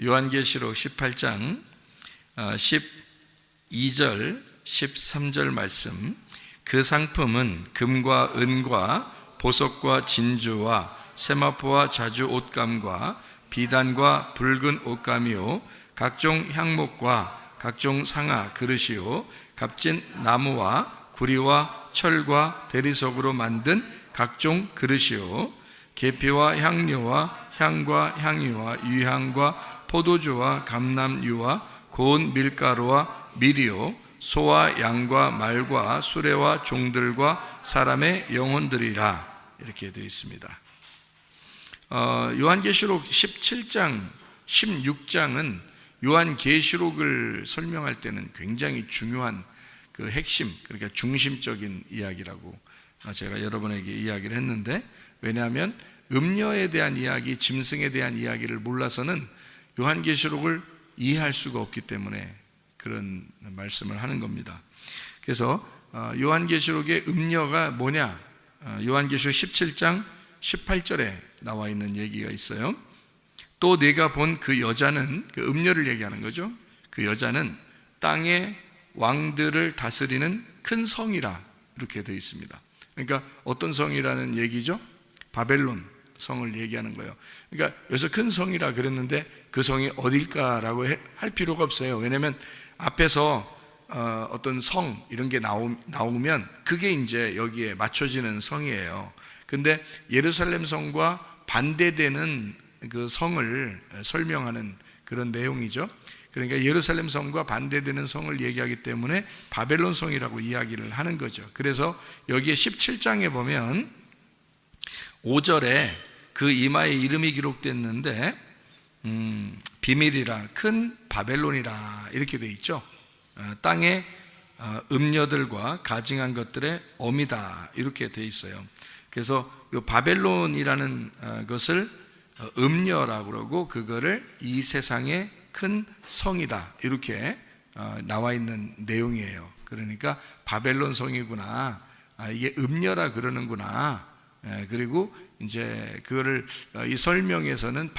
요한계시록 18장 12절 13절 말씀. 그 상품은 금과 은과 보석과 진주와 세마포와 자주 옷감과 비단과 붉은 옷감이요 각종 향목과 각종 상아 그릇이요 값진 나무와 구리와 철과 대리석으로 만든 각종 그릇이요 계피와 향료와 향과 향유와 유향과 포도주와 감람유와 고운 밀가루와 밀이요 소와 양과 말과 수레와 종들과 사람의 영혼들이라 이렇게 되어 있습니다. 요한계시록 17장 16장은 요한계시록을 설명할 때는 굉장히 중요한 그 핵심, 그러니까 중심적인 이야기라고 제가 여러분에게 이야기를 했는데, 왜냐하면 음녀에 대한 이야기, 짐승에 대한 이야기를 몰라서는 요한계시록을 이해할 수가 없기 때문에 그런 말씀을 하는 겁니다. 그래서 요한계시록의 음녀가 뭐냐? 요한계시록 17장 18절에 나와 있는 얘기가 있어요. 또 내가 본 그 여자는, 그 음녀를 얘기하는 거죠. 그 여자는 땅의 왕들을 다스리는 큰 성이라 이렇게 되어 있습니다. 그러니까 어떤 성이라는 얘기죠? 바벨론 성을 얘기하는 거예요. 그러니까 여기서 큰 성이라 그랬는데 그 성이 어딜까라고 할 필요가 없어요. 왜냐하면 앞에서 어떤 성 이런 게 나오면 그게 이제 여기에 맞춰지는 성이에요. 근데 예루살렘 성과 반대되는 그 성을 설명하는 그런 내용이죠. 그러니까 예루살렘 성과 반대되는 성을 얘기하기 때문에 바벨론 성이라고 이야기를 하는 거죠. 그래서 여기에 17장에 보면 5절에 그 이마에 이름이 기록됐는데 비밀이라 큰 바벨론이라 이렇게 돼 있죠. 땅의 음녀들과 가증한 것들의 어미다 이렇게 돼 있어요. 그래서 이 바벨론이라는 것을 음녀라고 그러고 그거를 이 세상의 큰 성이다 이렇게 나와 있는 내용이에요. 그러니까 바벨론 성이구나, 이게 음녀라 그러는구나. 그리고 이제 그거를 이 설명에서는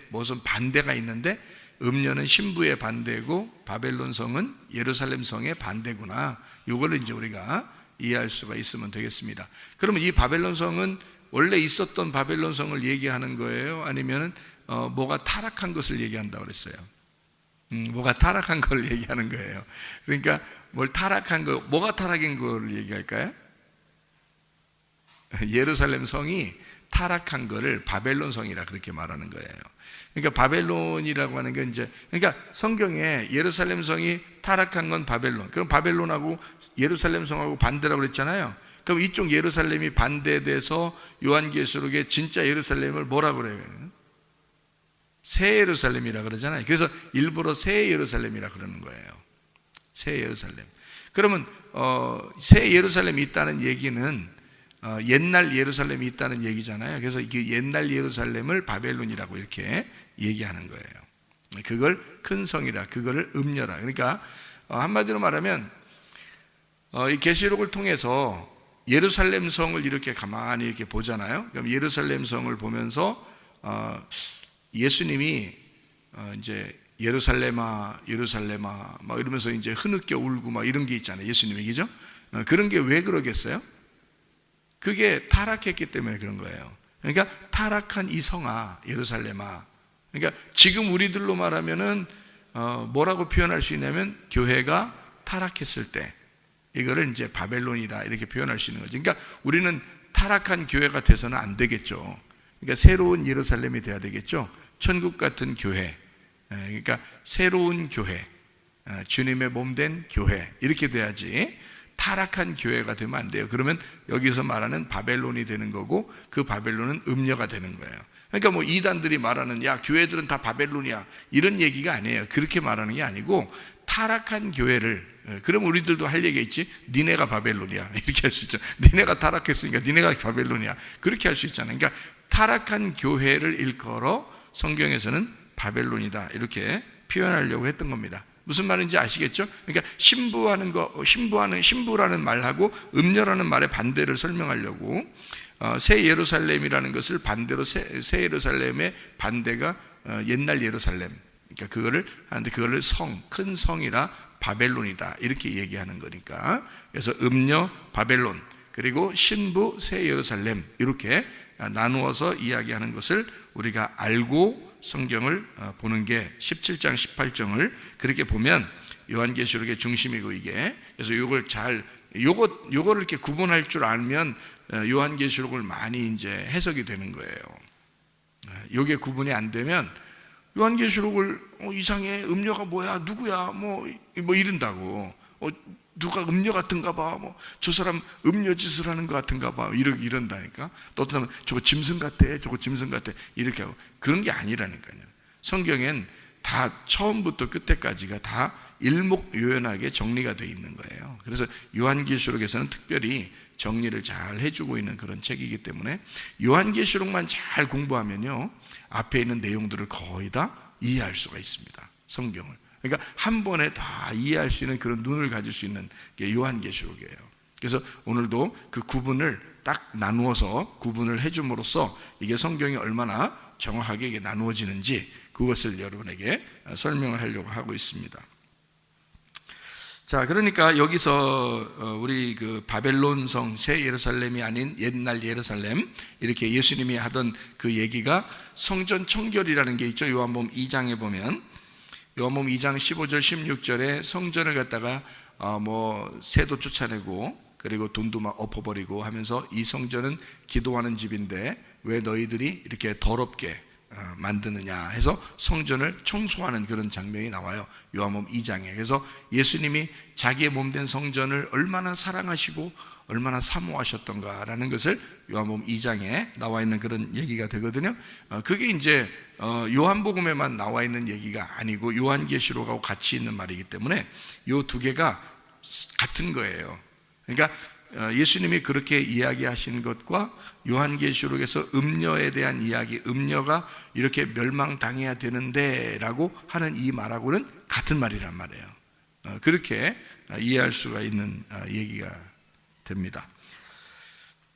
무슨 반대가 있는데 음녀는 신부의 반대고 바벨론 성은 예루살렘 성의 반대구나. 이걸 이제 우리가 이해할 수가 있으면 되겠습니다. 그러면 이 바벨론 성은 원래 있었던 바벨론 성을 얘기하는 거예요? 아니면 뭐가 타락한 것을 얘기한다고 그랬어요? 뭐가 타락한 걸 얘기하는 거예요. 그러니까 뭐가 타락인 걸 얘기할까요? 예루살렘 성이 타락한 거를 바벨론 성이라 그렇게 말하는 거예요. 그러니까 바벨론이라고 하는 게 이제, 그러니까 성경에 예루살렘 성이 타락한 건 바벨론. 그럼 바벨론하고 예루살렘 성하고 반대라고 그랬잖아요. 그럼 이쪽 예루살렘이 반대돼서 요한계시록에 진짜 예루살렘을 뭐라고 그래요? 새 예루살렘이라 그러잖아요. 그래서 일부러 새 예루살렘이라 그러는 거예요. 새 예루살렘. 그러면 새 예루살렘이 있다는 얘기는 옛날 예루살렘이 있다는 얘기잖아요. 그래서 이 옛날 예루살렘을 바벨론이라고 이렇게 얘기하는 거예요. 그걸 큰 성이라, 그거를 음녀라. 그러니까 한마디로 말하면 이 계시록을 통해서 예루살렘 성을 이렇게 가만히 이렇게 보잖아요. 그럼 예루살렘 성을 보면서 예수님이 이제 예루살렘아 막 이러면서 이제 흐느껴 울고 막 이런 게 있잖아요. 예수님 얘기죠. 그런 게 왜 그러겠어요? 그게 타락했기 때문에 그런 거예요. 그러니까 타락한 이 성아 예루살렘아. 그러니까 지금 우리들로 말하면은 뭐라고 표현할 수 있냐면 교회가 타락했을 때 이거를 이제 바벨론이다 이렇게 표현할 수 있는 거죠. 그러니까 우리는 타락한 교회가 돼서는 안 되겠죠. 그러니까 새로운 예루살렘이 돼야 되겠죠. 천국 같은 교회, 그러니까 새로운 교회, 주님의 몸된 교회 이렇게 돼야지. 타락한 교회가 되면 안 돼요. 그러면 여기서 말하는 바벨론이 되는 거고 그 바벨론은 음녀가 되는 거예요. 그러니까 뭐 이단들이 말하는 야 교회들은 다 바벨론이야 이런 얘기가 아니에요. 그렇게 말하는 게 아니고 타락한 교회를, 그럼 우리들도 할 얘기가 있지. 니네가 바벨론이야 이렇게 할 수 있죠. 니네가 타락했으니까 니네가 바벨론이야 그렇게 할 수 있잖아요. 그러니까 타락한 교회를 일컬어 성경에서는 바벨론이다 이렇게 표현하려고 했던 겁니다. 무슨 말인지 아시겠죠? 그러니까 신부라는 말하고 음녀라는 말의 반대를 설명하려고 새 예루살렘이라는 것을 반대로 새 예루살렘의 반대가 옛날 예루살렘, 그러니까 그거를 하는데 그거를 큰 성이라 바벨론이다 이렇게 얘기하는 거니까, 그래서 음녀 바벨론 그리고 신부 새 예루살렘 이렇게 나누어서 이야기하는 것을 우리가 알고 성경을 보는 게 17장 18장을 그렇게 보면 요한계시록의 중심이고, 이게 그래서 요거를 이렇게 구분할 줄 알면 요한계시록을 많이 이제 해석이 되는 거예요. 요게 구분이 안 되면 요한계시록을 이상해, 음녀가 뭐야, 누구야, 뭐 이런다고, 누가 음녀 같은가 봐, 저 사람 음녀 짓을 하는 것 같은가 봐, 이런다니까. 또 어떤 사람은 저거 짐승 같아, 저거 짐승 같아, 이렇게 하고. 그런 게 아니라니까요. 성경엔 다 처음부터 끝에까지가 다 일목요연하게 정리가 되어 있는 거예요. 그래서 요한계시록에서는 특별히 정리를 잘 해주고 있는 그런 책이기 때문에 요한계시록만 잘 공부하면요, 앞에 있는 내용들을 거의 다 이해할 수가 있습니다. 성경을. 그러니까 한 번에 다 이해할 수 있는 그런 눈을 가질 수 있는 게 요한계시록이에요. 그래서 오늘도 그 구분을 딱 나누어서 구분을 해줌으로써 이게 성경이 얼마나 정확하게 이게 나누어지는지 그것을 여러분에게 설명을 하려고 하고 있습니다. 자, 그러니까 여기서 우리 그 바벨론 성 새 예루살렘이 아닌 옛날 예루살렘, 이렇게 예수님이 하던 그 얘기가 성전 청결이라는 게 있죠. 요한복음 2장에 보면 요한복음 2장 15절 16절에 성전을 갖다가 새도 쫓아내고 그리고 돈도 막 엎어버리고 하면서 이 성전은 기도하는 집인데 왜 너희들이 이렇게 더럽게 만드느냐 해서 성전을 청소하는 그런 장면이 나와요. 요한복음 2장에. 그래서 예수님이 자기의 몸된 성전을 얼마나 사랑하시고 얼마나 사모하셨던가라는 것을 요한복음 2장에 나와 있는 그런 얘기가 되거든요. 그게 이제 요한복음에만 나와 있는 얘기가 아니고 요한계시록하고 같이 있는 말이기 때문에 요 두 개가 같은 거예요. 그러니까 예수님이 그렇게 이야기하신 것과 요한계시록에서 음녀에 대한 이야기, 음녀가 이렇게 멸망당해야 되는데 라고 하는 이 말하고는 같은 말이란 말이에요. 그렇게 이해할 수가 있는 얘기가 됩니다.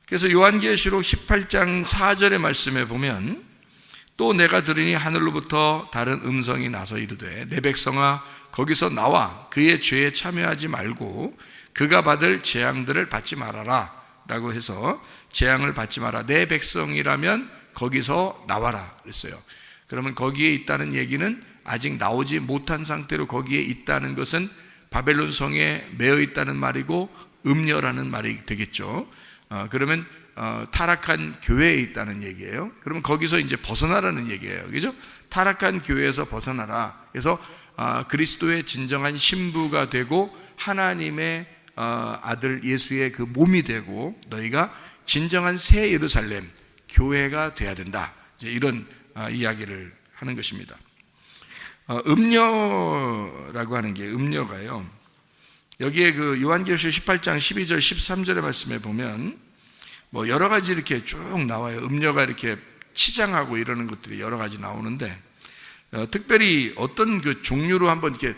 그래서 요한계시록 18장 4절의 말씀에 보면 또 내가 들으니 하늘로부터 다른 음성이 나서 이르되 내 백성아 거기서 나와 그의 죄에 참여하지 말고 그가 받을 재앙들을 받지 말아라 라고 해서 재앙을 받지 마라. 내 백성이라면 거기서 나와라 그랬어요. 그러면 거기에 있다는 얘기는 아직 나오지 못한 상태로 거기에 있다는 것은 바벨론 성에 매여 있다는 말이고 음녀라는 말이 되겠죠. 그러면 타락한 교회에 있다는 얘기예요. 그러면 거기서 이제 벗어나라는 얘기예요. 그죠? 타락한 교회에서 벗어나라. 그래서 그리스도의 진정한 신부가 되고 하나님의 아들 예수의 그 몸이 되고 너희가 진정한 새 예루살렘 교회가 돼야 된다. 이제 이런 이야기를 하는 것입니다. 음녀라고 하는 게 음녀가요. 여기에 그 요한계시록 18장 12절 13절의 말씀에 보면 여러 가지 이렇게 쭉 나와요. 음녀가 이렇게 치장하고 이러는 것들이 여러 가지 나오는데 특별히 어떤 그 종류로 한번 이렇게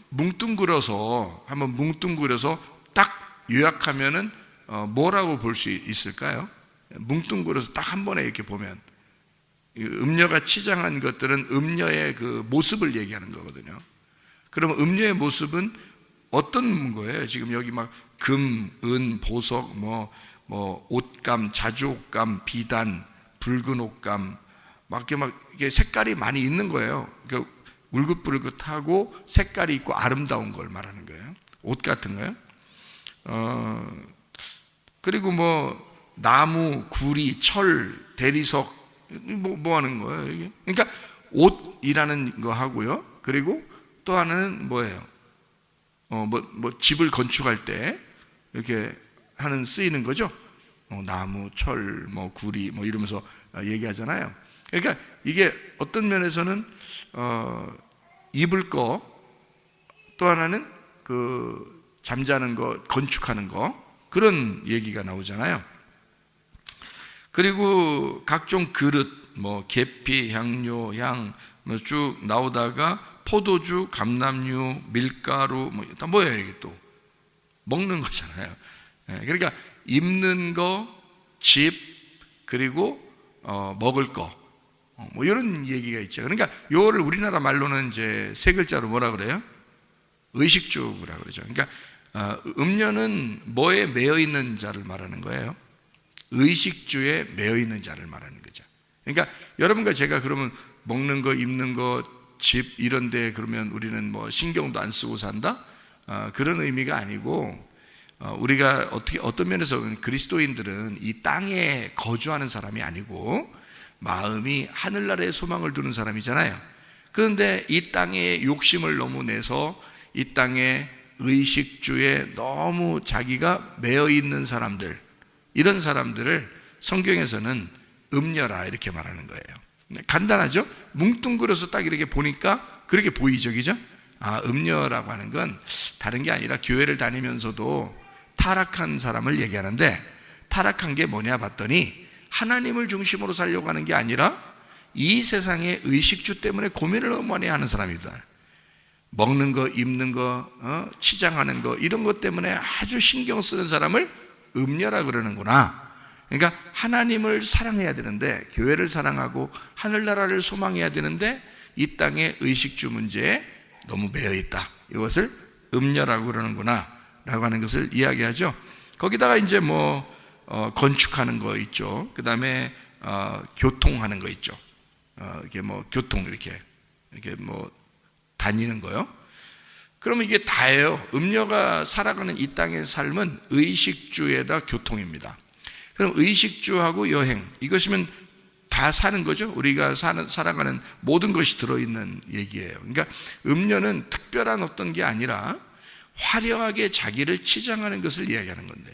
뭉뚱그려서 딱 요약하면은 뭐라고 볼 수 있을까요? 뭉뚱그려서 딱 한 번에 이렇게 보면 음녀가 치장한 것들은 음녀의 그 모습을 얘기하는 거거든요. 그러면 음녀의 모습은 어떤 거예요? 지금 여기 막 금, 은, 보석, 옷감, 자주옷감, 비단, 붉은 옷감, 막 이렇게 색깔이 많이 있는 거예요. 그러니까 울긋불긋하고 색깔이 있고 아름다운 걸 말하는 거예요. 옷 같은 거요. 그리고 나무, 구리, 철, 대리석, 뭐 하는 거예요, 이게? 그러니까 옷이라는 거 하고요. 그리고 또 하나는 뭐예요? 집을 건축할 때 이렇게 쓰이는 거죠. 나무, 철, 구리, 이러면서 얘기하잖아요. 그러니까 이게 어떤 면에서는 입을 거, 또 하나는 그 잠자는 거, 건축하는 거, 그런 얘기가 나오잖아요. 그리고 각종 그릇, 계피, 향료, 향, 쭉 나오다가 포도주, 감람류, 밀가루, 다 뭐예요, 이게 또? 먹는 거잖아요. 그러니까 입는 거, 집, 그리고 먹을 거, 뭐 이런 얘기가 있죠. 그러니까 요거를 우리나라 말로는 이제 세 글자로 뭐라 그래요? 의식주라 그러죠. 그러니까 음료는 뭐에 매여 있는 자를 말하는 거예요? 의식주에 매여 있는 자를 말하는 거죠. 그러니까 여러분과 제가 그러면 먹는 거, 입는 거, 집 이런 데 그러면 우리는 뭐 신경도 안 쓰고 산다? 그런 의미가 아니고, 우리가 어떤 면에서 보면 그리스도인들은 이 땅에 거주하는 사람이 아니고 마음이 하늘나라에 소망을 두는 사람이잖아요. 그런데 이 땅에 욕심을 너무 내서 이 땅에 의식주에 너무 자기가 매여 있는 사람들, 이런 사람들을 성경에서는 음녀라 이렇게 말하는 거예요. 간단하죠? 뭉뚱그려서 딱 이렇게 보니까 그렇게 보이죠, 그죠? 음녀라고 하는 건 다른 게 아니라 교회를 다니면서도 타락한 사람을 얘기하는데, 타락한 게 뭐냐 봤더니 하나님을 중심으로 살려고 하는 게 아니라 이 세상의 의식주 때문에 고민을 너무 많이 하는 사람이다. 먹는 거, 입는 거, 치장하는 거 이런 것 때문에 아주 신경 쓰는 사람을 음녀라 그러는구나. 그러니까 하나님을 사랑해야 되는데, 교회를 사랑하고 하늘나라를 소망해야 되는데 이 땅의 의식주 문제에 너무 매여 있다. 이것을 음녀라고 그러는구나 라고 하는 것을 이야기하죠. 거기다가 이제 뭐 건축하는 거 있죠. 그 다음에 교통하는 거 있죠. 이게 뭐 교통 이렇게 뭐 다니는 거요. 그러면 이게 다예요. 음녀가 살아가는 이 땅의 삶은 의식주에다 교통입니다. 그럼 의식주하고 여행, 이것이면 다 사는 거죠. 우리가 살아가는 모든 것이 들어있는 얘기예요. 그러니까 음녀는 특별한 어떤 게 아니라 화려하게 자기를 치장하는 것을 이야기하는 건데,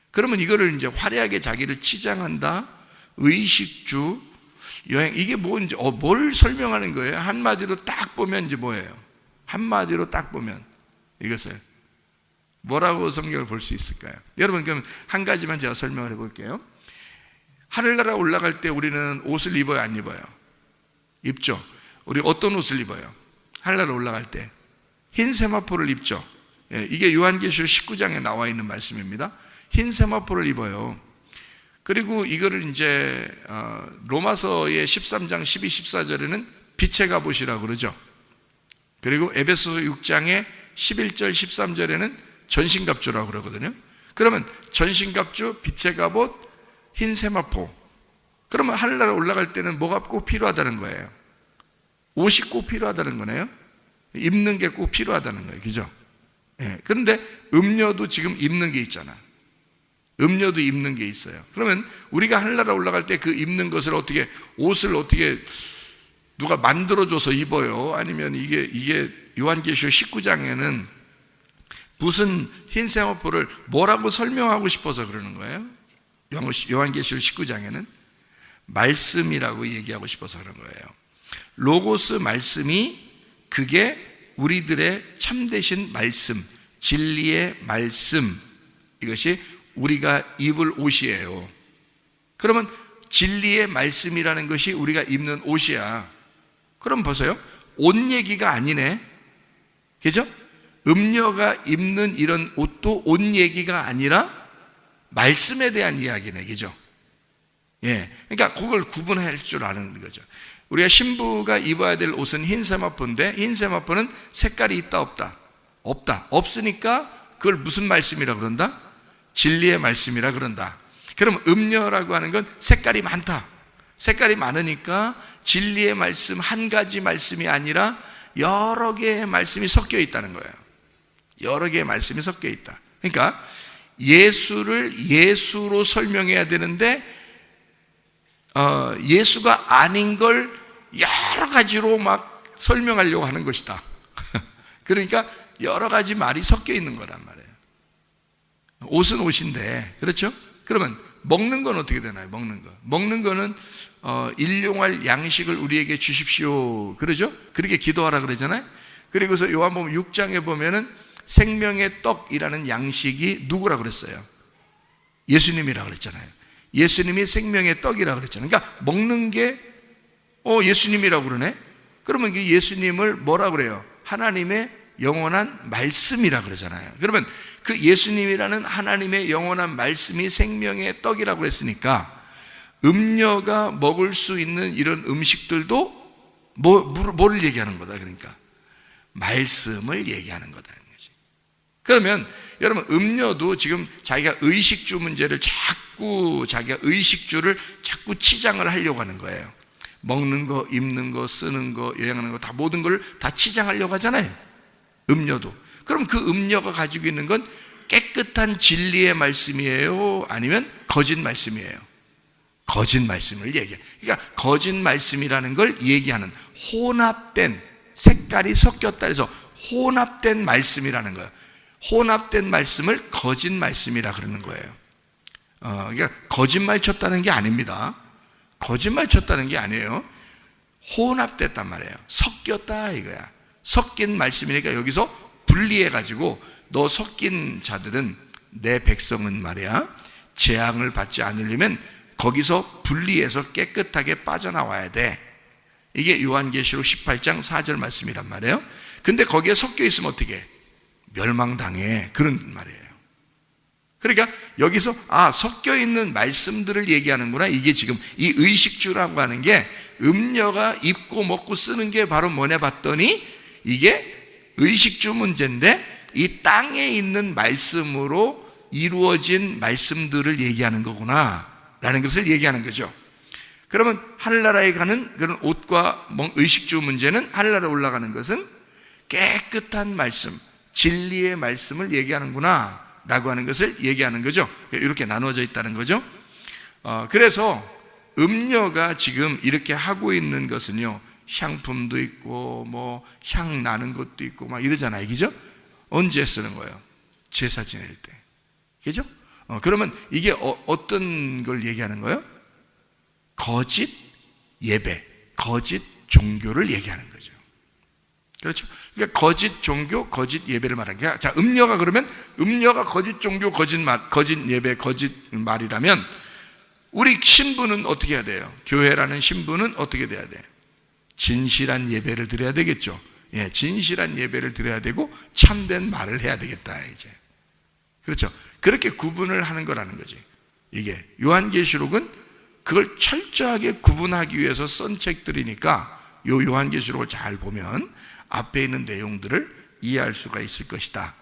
그러면 이거를 이제 화려하게 자기를 치장한다, 의식주, 여행, 이게 뭔지, 뭘 설명하는 거예요? 한마디로 딱 보면 이제 뭐예요? 한마디로 딱 보면 이것을 뭐라고 성경을 볼 수 있을까요? 여러분, 그럼 한 가지만 제가 설명을 해볼게요. 하늘나라 올라갈 때 우리는 옷을 입어요, 안 입어요? 입죠. 우리 어떤 옷을 입어요? 하늘나라 올라갈 때 흰 세마포를 입죠. 이게 요한계시록 19장에 나와 있는 말씀입니다. 흰 세마포를 입어요. 그리고 이거를 이제 로마서의 13장 12, 14절에는 빛의 갑옷이라고 그러죠. 그리고 에베소서 6장의 11절, 13절에는 전신갑주라고 그러거든요. 그러면 전신갑주, 빛의 갑옷, 흰 세마포. 그러면 하늘나라 올라갈 때는 뭐가 꼭 필요하다는 거예요? 옷이 꼭 필요하다는 거네요. 입는 게 꼭 필요하다는 거예요. 그죠? 그런데 음료도 지금 입는 게 있잖아. 음료도 입는 게 있어요. 그러면 우리가 하늘나라 올라갈 때 그 입는 것을 어떻게, 옷을 어떻게 누가 만들어줘서 입어요? 아니면 이게 요한계시록 19장에는 무슨 흰 세마포를 뭐라고 설명하고 싶어서 그러는 거예요? 요한계시록 19장에는 말씀이라고 얘기하고 싶어서 그런 거예요. 로고스 말씀이, 그게 우리들의 참되신 말씀, 진리의 말씀, 이것이 우리가 입을 옷이에요. 그러면 진리의 말씀이라는 것이 우리가 입는 옷이야. 그럼 보세요. 옷 얘기가 아니네. 그죠? 음녀가 입는 이런 옷도 옷 얘기가 아니라 말씀에 대한 이야기네. 그죠? 그러니까 그걸 구분할 줄 아는 거죠. 우리가 신부가 입어야 될 옷은 흰 세마포인데, 흰 세마포는 색깔이 있다 없다? 없다. 없으니까 그걸 무슨 말씀이라 그런다? 진리의 말씀이라 그런다. 그럼 음녀라고 하는 건 색깔이 많다. 색깔이 많으니까 진리의 말씀 한 가지 말씀이 아니라 여러 개의 말씀이 섞여 있다는 거예요. 여러 개의 말씀이 섞여 있다. 그러니까 예수를 예수로 설명해야 되는데 예수가 아닌 걸 여러 가지로 막 설명하려고 하는 것이다. 그러니까 여러 가지 말이 섞여 있는 거란 말이에요. 옷은 옷인데, 그렇죠? 그러면 먹는 건 어떻게 되나요? 먹는 거는 일용할 양식을 우리에게 주십시오, 그러죠? 그렇게 기도하라 그러잖아요. 그리고서 요한복음 6장에 보면은 생명의 떡이라는 양식이 누구라 그랬어요? 예수님이라 그랬잖아요. 예수님이 생명의 떡이라 그랬잖아요. 그러니까 먹는 게 예수님이라고 그러네. 그러면 예수님을 뭐라 그래요? 하나님의 영원한 말씀이라 그러잖아요. 그러면 그 예수님이라는 하나님의 영원한 말씀이 생명의 떡이라고 했으니까 음녀가 먹을 수 있는 이런 음식들도 뭐를 얘기하는 거다. 그러니까 말씀을 얘기하는 거다. 그러면 여러분, 음녀도 지금 자기가 의식주 문제를 자기가 의식주를 자꾸 치장을 하려고 하는 거예요. 먹는 거, 입는 거, 쓰는 거, 여행하는 거, 다 모든 걸 다 치장하려고 하잖아요. 음녀도. 그럼 그 음녀가 가지고 있는 건 깨끗한 진리의 말씀이에요? 아니면 거짓 말씀이에요? 거짓 말씀을 얘기해. 그러니까 거짓 말씀이라는 걸 얘기하는, 혼합된, 색깔이 섞였다 해서 혼합된 말씀이라는 거예요. 혼합된 말씀을 거짓 말씀이라 그러는 거예요. 그러니까 거짓말 쳤다는 게 아닙니다. 거짓말 쳤다는 게 아니에요. 혼합됐단 말이에요. 섞였다 이거야. 섞인 말씀이니까 여기서 분리해가지고, 너 섞인 자들은, 내 백성은 말이야, 재앙을 받지 않으려면 거기서 분리해서 깨끗하게 빠져나와야 돼. 이게 요한계시록 18장 4절 말씀이란 말이에요. 근데 거기에 섞여 있으면 어떻게 해? 멸망당해. 그런 말이에요. 그러니까 여기서 섞여 있는 말씀들을 얘기하는구나. 이게 지금 이 의식주라고 하는 게 음녀가 입고 먹고 쓰는 게 바로 뭐냐 봤더니 이게 의식주 문제인데, 이 땅에 있는 말씀으로 이루어진 말씀들을 얘기하는 거구나 라는 것을 얘기하는 거죠. 그러면 하늘나라에 가는 그런 옷과 의식주 문제는, 하늘나라에 올라가는 것은 깨끗한 말씀, 진리의 말씀을 얘기하는구나 라고 하는 것을 얘기하는 거죠. 이렇게 나누어져 있다는 거죠. 그래서 음녀가 지금 이렇게 하고 있는 것은요, 향품도 있고 향 나는 것도 있고 막 이러잖아요. 그죠? 언제 쓰는 거예요? 제사 지낼 때. 그죠? 그러면 이게 어떤 걸 얘기하는 거예요? 거짓 예배, 거짓 종교를 얘기하는 거죠. 그렇죠? 그러니까 거짓 종교, 거짓 예배를 말하는 거야. 자, 음녀가 그러면, 음녀가 거짓 종교, 거짓 예배, 거짓 말이라면, 우리 신부는 어떻게 해야 돼요? 교회라는 신부는 어떻게 돼야 돼요? 진실한 예배를 드려야 되겠죠. 예, 진실한 예배를 드려야 되고 참된 말을 해야 되겠다 이제. 그렇죠? 그렇게 구분을 하는 거라는 거지. 이게 요한계시록은 그걸 철저하게 구분하기 위해서 쓴 책들이니까, 요 요한계시록을 잘 보면 앞에 있는 내용들을 이해할 수가 있을 것이다.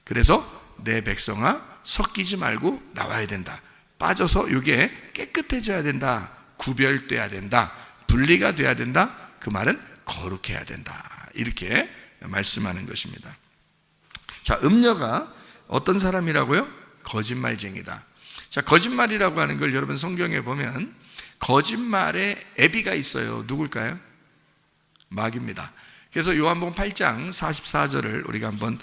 그래서 내 백성아, 섞이지 말고 나와야 된다. 빠져서 이게 깨끗해져야 된다. 구별돼야 된다. 분리가 돼야 된다. 그 말은 거룩해야 된다. 이렇게 말씀하는 것입니다. 자, 음녀가 어떤 사람이라고요? 거짓말쟁이다. 자, 거짓말이라고 하는 걸 여러분 성경에 보면 거짓말의 애비가 있어요. 누굴까요? 마귀입니다. 그래서 요한복음 8장 44절을 우리가 한번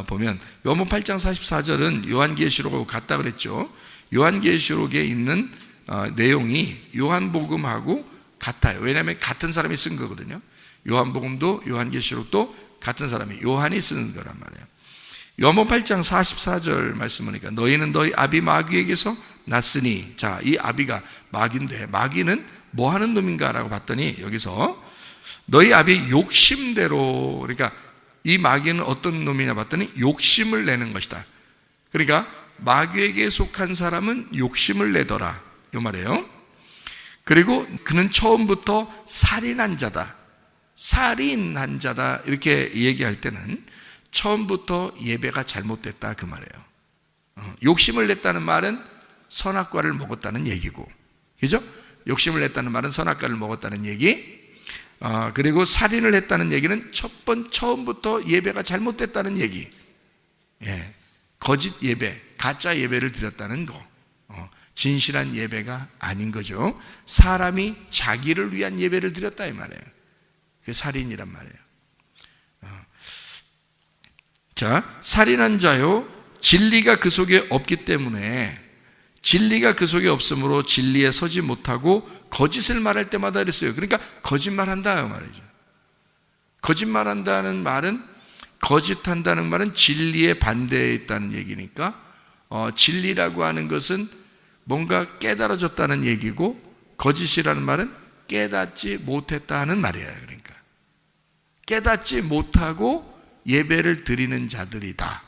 보면, 요한복음 8장 44절은 요한계시록하고 같다 그랬죠. 요한계시록에 있는 내용이 요한복음하고 같아요. 왜냐하면 같은 사람이 쓴 거거든요. 요한복음도 요한계시록도 같은 사람이, 요한이 쓰는 거란 말이에요. 요한복음 8장 44절 말씀 보니까, 너희는 너희 아비 마귀에게서 났으니. 자, 이 아비가 마귀인데, 마귀는 뭐 하는 놈인가 라고 봤더니, 여기서 너희 아비 욕심대로, 그러니까 이 마귀는 어떤 놈이냐 봤더니 욕심을 내는 것이다. 그러니까 마귀에게 속한 사람은 욕심을 내더라 이 말이에요. 그리고 그는 처음부터 살인한 자다. 살인한 자다 이렇게 얘기할 때는 처음부터 예배가 잘못됐다 그 말이에요. 욕심을 냈다는 말은 선악과를 먹었다는 얘기고, 그죠? 욕심을 냈다는 말은 선악과를 먹었다는 얘기. 그리고 살인을 했다는 얘기는 처음부터 예배가 잘못됐다는 얘기. 예, 거짓 예배, 가짜 예배를 드렸다는 거. 진실한 예배가 아닌 거죠. 사람이 자기를 위한 예배를 드렸다 이 말이에요. 그게 살인이란 말이에요. 자, 살인한 자요, 진리가 그 속에 없기 때문에, 진리가 그 속에 없으므로 진리에 서지 못하고 거짓을 말할 때마다 이랬어요. 그러니까 거짓말한다 말이죠. 거짓말한다는 말은, 거짓한다는 말은 진리에 반대에 있다는 얘기니까, 진리라고 하는 것은 뭔가 깨달아졌다는 얘기고, 거짓이라는 말은 깨닫지 못했다는 말이에요. 그러니까 깨닫지 못하고 예배를 드리는 자들이다.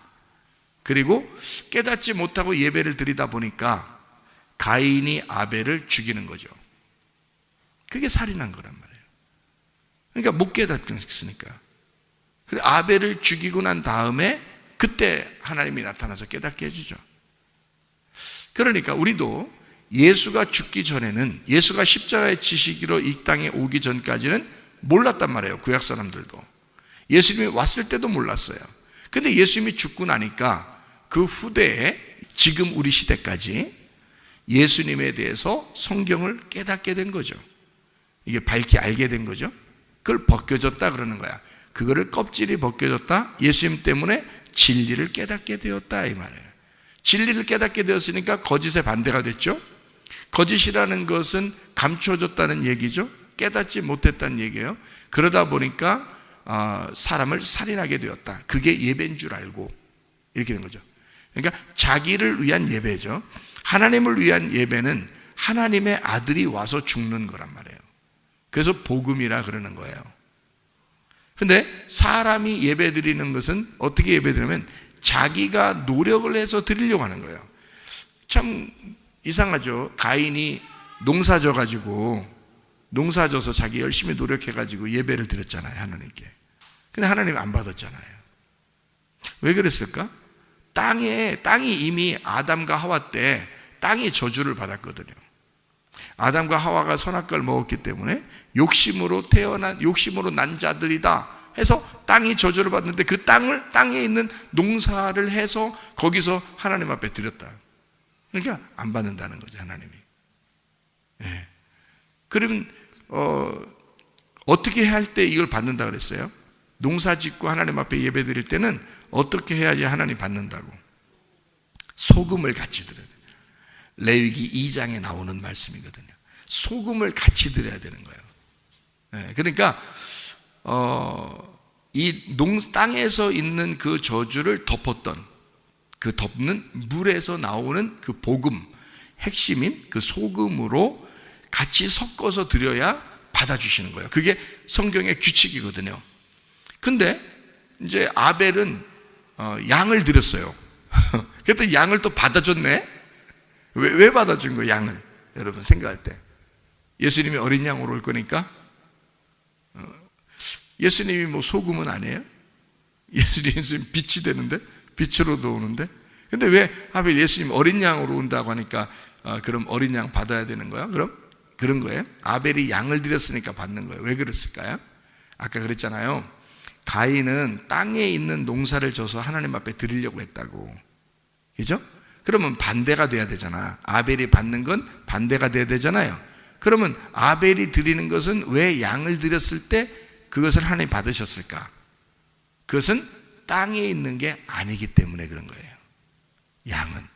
그리고 깨닫지 못하고 예배를 드리다 보니까 가인이 아벨을 죽이는 거죠. 그게 살인한 거란 말이에요. 그러니까 못 깨닫겠으니까. 그래 아벨을 죽이고 난 다음에 그때 하나님이 나타나서 깨닫게 해주죠. 그러니까 우리도 예수가 죽기 전에는, 예수가 십자가에 지시기로 이 땅에 오기 전까지는 몰랐단 말이에요. 구약 사람들도. 예수님이 왔을 때도 몰랐어요. 근데 예수님이 죽고 나니까 그 후대에 지금 우리 시대까지 예수님에 대해서 성경을 깨닫게 된 거죠. 이게 밝히 알게 된 거죠. 그걸 벗겨졌다 그러는 거야. 그거를 껍질이 벗겨졌다. 예수님 때문에 진리를 깨닫게 되었다 이 말이에요. 진리를 깨닫게 되었으니까 거짓에 반대가 됐죠. 거짓이라는 것은 감춰졌다는 얘기죠. 깨닫지 못했다는 얘기예요. 그러다 보니까 사람을 살인하게 되었다. 그게 예배인 줄 알고 이렇게 된 거죠. 그러니까 자기를 위한 예배죠. 하나님을 위한 예배는 하나님의 아들이 와서 죽는 거란 말이에요. 그래서 복음이라 그러는 거예요. 근데 사람이 예배 드리는 것은 어떻게 예배 드리냐면 자기가 노력을 해서 드리려고 하는 거예요. 참 이상하죠. 가인이 농사 져서 자기 열심히 노력해가지고 예배를 드렸잖아요, 하나님께. 근데 하나님 안 받았잖아요. 왜 그랬을까? 땅이 이미 아담과 하와 때 땅이 저주를 받았거든요. 아담과 하와가 선악과를 먹었기 때문에 욕심으로 난 자들이다 해서 땅이 저주를 받는데 그 땅에 있는 농사를 해서 거기서 하나님 앞에 드렸다. 그러니까 안 받는다는 거죠, 하나님이. 예. 그러면 어떻게 할 때 이걸 받는다 그랬어요? 농사 짓고 하나님 앞에 예배 드릴 때는 어떻게 해야지 하나님 받는다고? 소금을 같이 드려야 돼요. 레위기 2장에 나오는 말씀이거든요. 소금을 같이 드려야 되는 거예요. 예. 그러니까 이 땅에서 있는 그 저주를 덮었던 그 덮는 물에서 나오는 그 복음, 핵심인 그 소금으로 같이 섞어서 드려야 받아주시는 거예요. 그게 성경의 규칙이거든요. 근데 이제 아벨은 양을 드렸어요. 그랬더니 양을 또 받아줬네. 왜 받아준 거예요, 양을? 여러분 생각할 때 예수님이 어린 양으로 올 거니까. 예수님이 뭐 소금은 아니에요? 예수님 빛이 되는데, 빛으로도 오는데. 근데 왜 하필 예수님 어린 양으로 온다고 하니까 그럼 어린 양 받아야 되는 거야? 그럼 그런 거예요? 아벨이 양을 드렸으니까 받는 거예요. 왜 그랬을까요? 아까 그랬잖아요. 가인은 땅에 있는 농사를 져서 하나님 앞에 드리려고 했다고. 그죠? 그러면 반대가 돼야 되잖아. 아벨이 받는 건 반대가 돼야 되잖아요. 그러면 아벨이 드리는 것은 왜 양을 드렸을 때 그것을 하나님 받으셨을까? 그것은 땅에 있는 게 아니기 때문에 그런 거예요. 양은.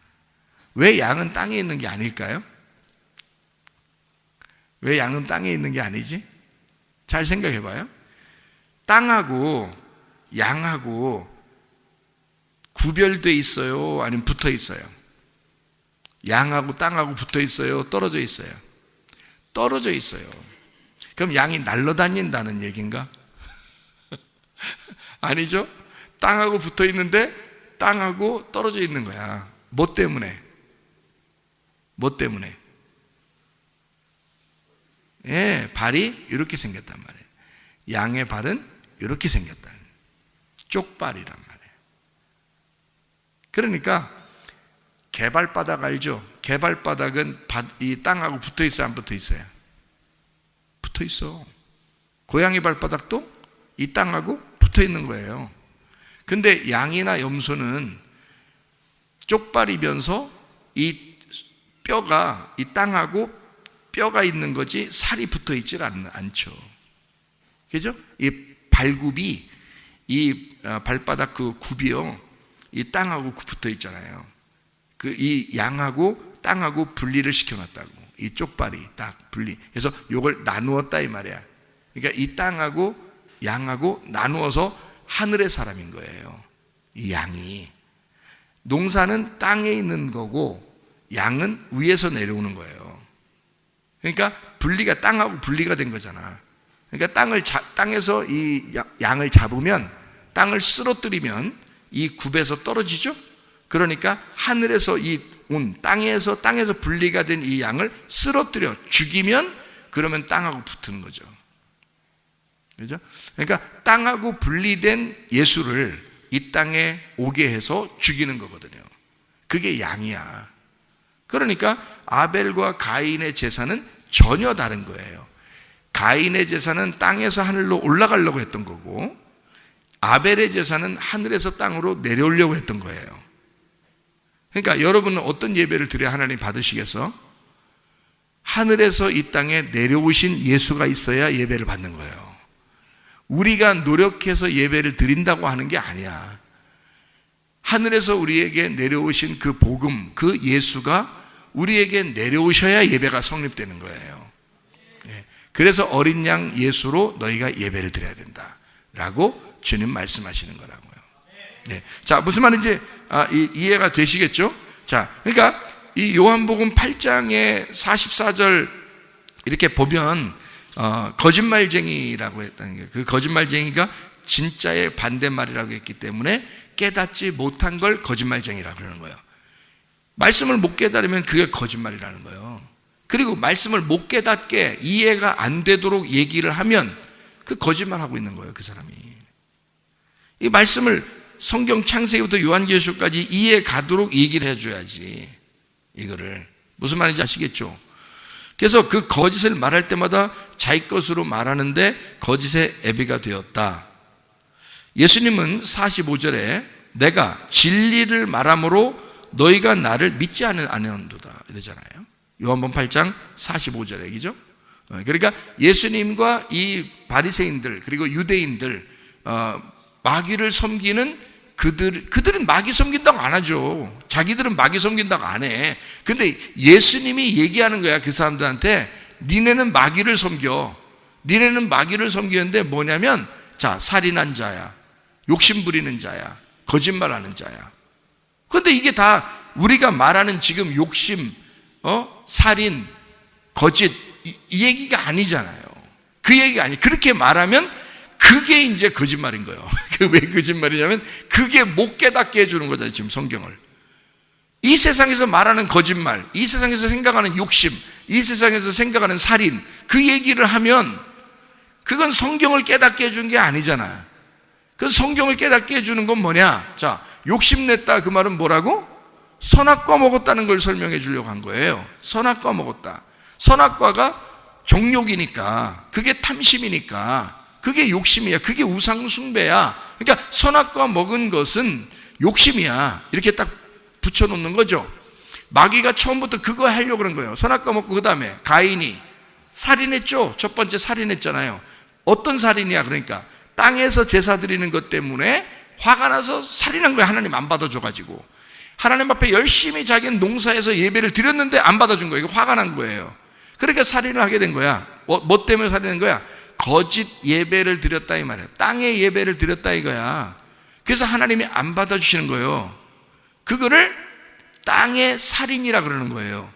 왜 양은 땅에 있는 게 아닐까요? 왜 양은 땅에 있는 게 아니지? 잘 생각해 봐요. 땅하고 양하고 구별돼 있어요? 아니면 붙어 있어요? 양하고 땅하고 붙어 있어요? 떨어져 있어요? 떨어져 있어요. 그럼 양이 날아다닌다는 얘기인가? 아니죠? 땅하고 붙어 있는데 땅하고 떨어져 있는 거야. 뭐 때문에? 뭐 때문에? 예, 발이 이렇게 생겼단 말이에요. 양의 발은 이렇게 생겼다. 쪽발이란 말이에요. 그러니까 개발바닥 알죠? 개발바닥은 이 땅하고 붙어 있어요, 안 붙어 있어요? 붙어 있어. 고양이 발바닥도 이 땅하고 붙어 있는 거예요. 근데 양이나 염소는 쪽발이면서 이 뼈가 이 땅하고 뼈가 있는 거지 살이 붙어 있질 않죠. 그죠? 이 발굽이 이 발바닥 그 굽이요, 이 땅하고 붙어 있잖아요. 그 이 양하고 땅하고 분리를 시켜놨다고. 이 쪽발이 딱 분리. 그래서 요걸 나누었다 이 말이야. 그러니까 이 땅하고 양하고 나누어서 하늘의 사람인 거예요. 이 양이. 농사는 땅에 있는 거고 양은 위에서 내려오는 거예요. 그러니까 분리가 땅하고 분리가 된 거잖아. 그러니까 땅에서 이 양을 잡으면, 땅을 쓰러뜨리면 이 굽에서 떨어지죠. 그러니까 하늘에서 이 땅에서 분리가 된 이 양을 쓰러뜨려 죽이면 그러면 땅하고 붙는 거죠. 그죠? 그러니까 땅하고 분리된 예수를 이 땅에 오게 해서 죽이는 거거든요. 그게 양이야. 그러니까 아벨과 가인의 제사는 전혀 다른 거예요. 가인의 제사는 땅에서 하늘로 올라가려고 했던 거고, 아벨의 제사는 하늘에서 땅으로 내려오려고 했던 거예요. 그러니까 여러분은 어떤 예배를 드려야 하나님 받으시겠어? 하늘에서 이 땅에 내려오신 예수가 있어야 예배를 받는 거예요. 우리가 노력해서 예배를 드린다고 하는 게 아니야. 하늘에서 우리에게 내려오신 그 복음, 그 예수가 우리에게 내려오셔야 예배가 성립되는 거예요. 그래서 어린 양 예수로 너희가 예배를 드려야 된다 라고 주님 말씀하시는 거라고요. 자, 무슨 말인지 이해가 되시겠죠? 자, 그러니까 이 요한복음 8장의 44절 이렇게 보면 거짓말쟁이라고 했다는 게, 그 거짓말쟁이가 진짜의 반대말이라고 했기 때문에 깨닫지 못한 걸 거짓말쟁이라고 그러는 거예요. 말씀을 못 깨달으면 그게 거짓말이라는 거예요. 그리고 말씀을 못 깨닫게 이해가 안 되도록 얘기를 하면 그 거짓말하고 있는 거예요, 그 사람이. 이 말씀을 성경 창세기부터 요한계시록까지 이해 가도록 얘기를 해줘야지. 이거를 무슨 말인지 아시겠죠? 그래서 그 거짓을 말할 때마다 자기 것으로 말하는데 거짓의 애비가 되었다. 예수님은 45절에 내가 진리를 말함으로 너희가 나를 믿지 않는도다 이러잖아요. 요한복음 8장 45절에 얘기죠. 그러니까 예수님과 이 바리새인들 그리고 유대인들 마귀를 섬기는 그들은 마귀 섬긴다고 안 하죠. 자기들은 마귀 섬긴다고 안 해. 근데 예수님이 얘기하는 거야, 그 사람들한테. 니네는 마귀를 섬겨. 니네는 마귀를 섬기는데 뭐냐면, 자, 살인한 자야, 욕심 부리는 자야, 거짓말하는 자야. 근데 이게 다 우리가 말하는 지금 욕심, 살인, 거짓 이 얘기가 아니잖아요. 그 얘기가 아니. 그렇게 말하면 그게 이제 거짓말인 거예요. 왜 거짓말이냐면 그게 못 깨닫게 해주는 거잖아요, 지금 성경을. 이 세상에서 말하는 거짓말, 이 세상에서 생각하는 욕심, 이 세상에서 생각하는 살인, 그 얘기를 하면 그건 성경을 깨닫게 해준 게 아니잖아요. 그 성경을 깨닫게 해주는 건 뭐냐? 자, 욕심냈다 그 말은 뭐라고? 선악과 먹었다는 걸 설명해 주려고 한 거예요. 선악과 먹었다. 선악과가 정욕이니까, 그게 탐심이니까, 그게 욕심이야. 그게 우상숭배야. 그러니까 선악과 먹은 것은 욕심이야. 이렇게 딱 붙여놓는 거죠. 마귀가 처음부터 그거 하려고 그런 거예요. 선악과 먹고 그 다음에 가인이 살인했죠. 첫 번째 살인했잖아요. 어떤 살인이야? 그러니까 땅에서 제사 드리는 것 때문에 화가 나서 살인한 거야. 하나님 안 받아줘가지고. 하나님 앞에 열심히 자기는 농사에서 예배를 드렸는데 안 받아준 거예요. 화가 난 거예요. 그러니까 살인을 하게 된 거야. 뭐 때문에 살인한 거야? 거짓 예배를 드렸다 이 말이야. 땅에 예배를 드렸다 이거야. 그래서 하나님이 안 받아주시는 거예요. 그거를 땅의 살인이라 그러는 거예요.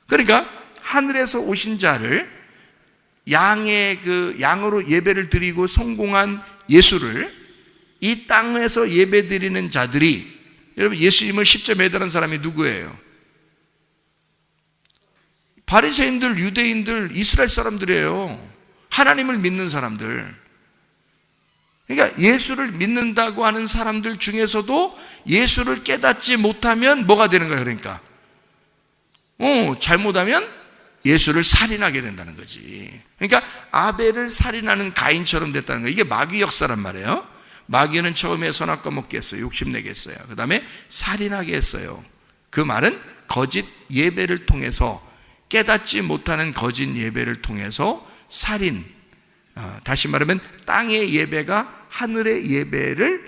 그러니까 하늘에서 오신 자를 양으로 예배를 드리고 성공한 예수를 이 땅에서 예배 드리는 자들이, 여러분 예수님을 십자가에 매달은 사람이 누구예요? 바리새인들, 유대인들, 이스라엘 사람들이에요. 하나님을 믿는 사람들. 그러니까 예수를 믿는다고 하는 사람들 중에서도 예수를 깨닫지 못하면 뭐가 되는 거예요? 그러니까 잘못하면 예수를 살인하게 된다는 거지. 그러니까 아벨을 살인하는 가인처럼 됐다는 거예요. 이게 마귀 역사란 말이에요. 마귀는 처음에 선악과 먹게 했어요. 욕심내게 했어요. 그 다음에 살인하게 했어요. 그 말은 거짓 예배를 통해서, 깨닫지 못하는 거짓 예배를 통해서 살인, 다시 말하면 땅의 예배가 하늘의 예배를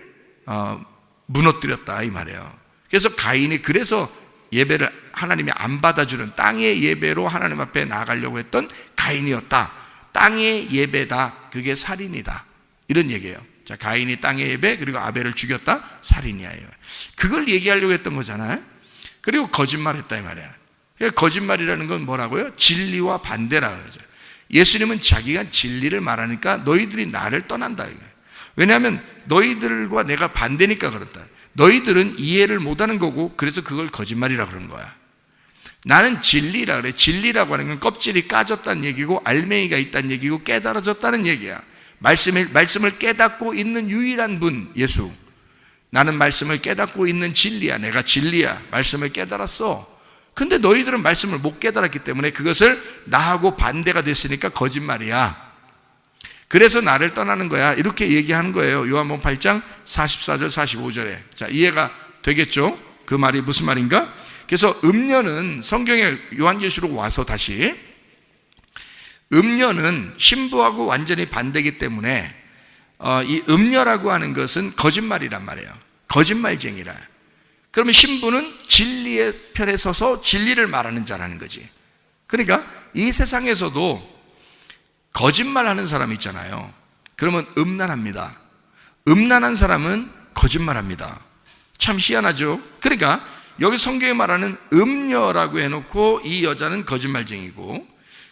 무너뜨렸다 이 말이에요. 그래서 가인이 그래서 예배를 하나님이 안 받아주는 땅의 예배로 하나님 앞에 나가려고 했던 가인이었다. 땅의 예배다. 그게 살인이다. 이런 얘기예요. 자, 가인이 땅의 예배 그리고 아벨을 죽였다. 살인이야. 그걸 얘기하려고 했던 거잖아요. 그리고 거짓말했다 이 말이야. 그러니까 거짓말이라는 건 뭐라고요? 진리와 반대라는 거죠. 예수님은 자기가 진리를 말하니까 너희들이 나를 떠난다. 왜냐하면 너희들과 내가 반대니까 그렇다. 너희들은 이해를 못하는 거고 그래서 그걸 거짓말이라고 그러는 거야. 나는 진리라 그래. 진리라고 하는 건 껍질이 까졌다는 얘기고 알맹이가 있다는 얘기고 깨달아졌다는 얘기야. 말씀을 깨닫고 있는 유일한 분 예수. 나는 말씀을 깨닫고 있는 진리야. 내가 진리야. 말씀을 깨달았어. 근데 너희들은 말씀을 못 깨달았기 때문에 그것을 나하고 반대가 됐으니까 거짓말이야. 그래서 나를 떠나는 거야. 이렇게 얘기하는 거예요. 요한복음 8장 44절 45절에. 자, 이해가 되겠죠? 그 말이 무슨 말인가? 그래서 음녀는 성경에 요한계시록 와서 다시 음녀는 신부하고 완전히 반대이기 때문에 이 음녀라고 하는 것은 거짓말이란 말이에요. 거짓말쟁이라. 그러면 신부는 진리의 편에 서서 진리를 말하는 자라는 거지. 그러니까 이 세상에서도 거짓말하는 사람이 있잖아요. 그러면 음란합니다. 음란한 사람은 거짓말합니다. 참 희한하죠. 그러니까 여기 성경에 말하는 음녀라고 해놓고 이 여자는 거짓말쟁이고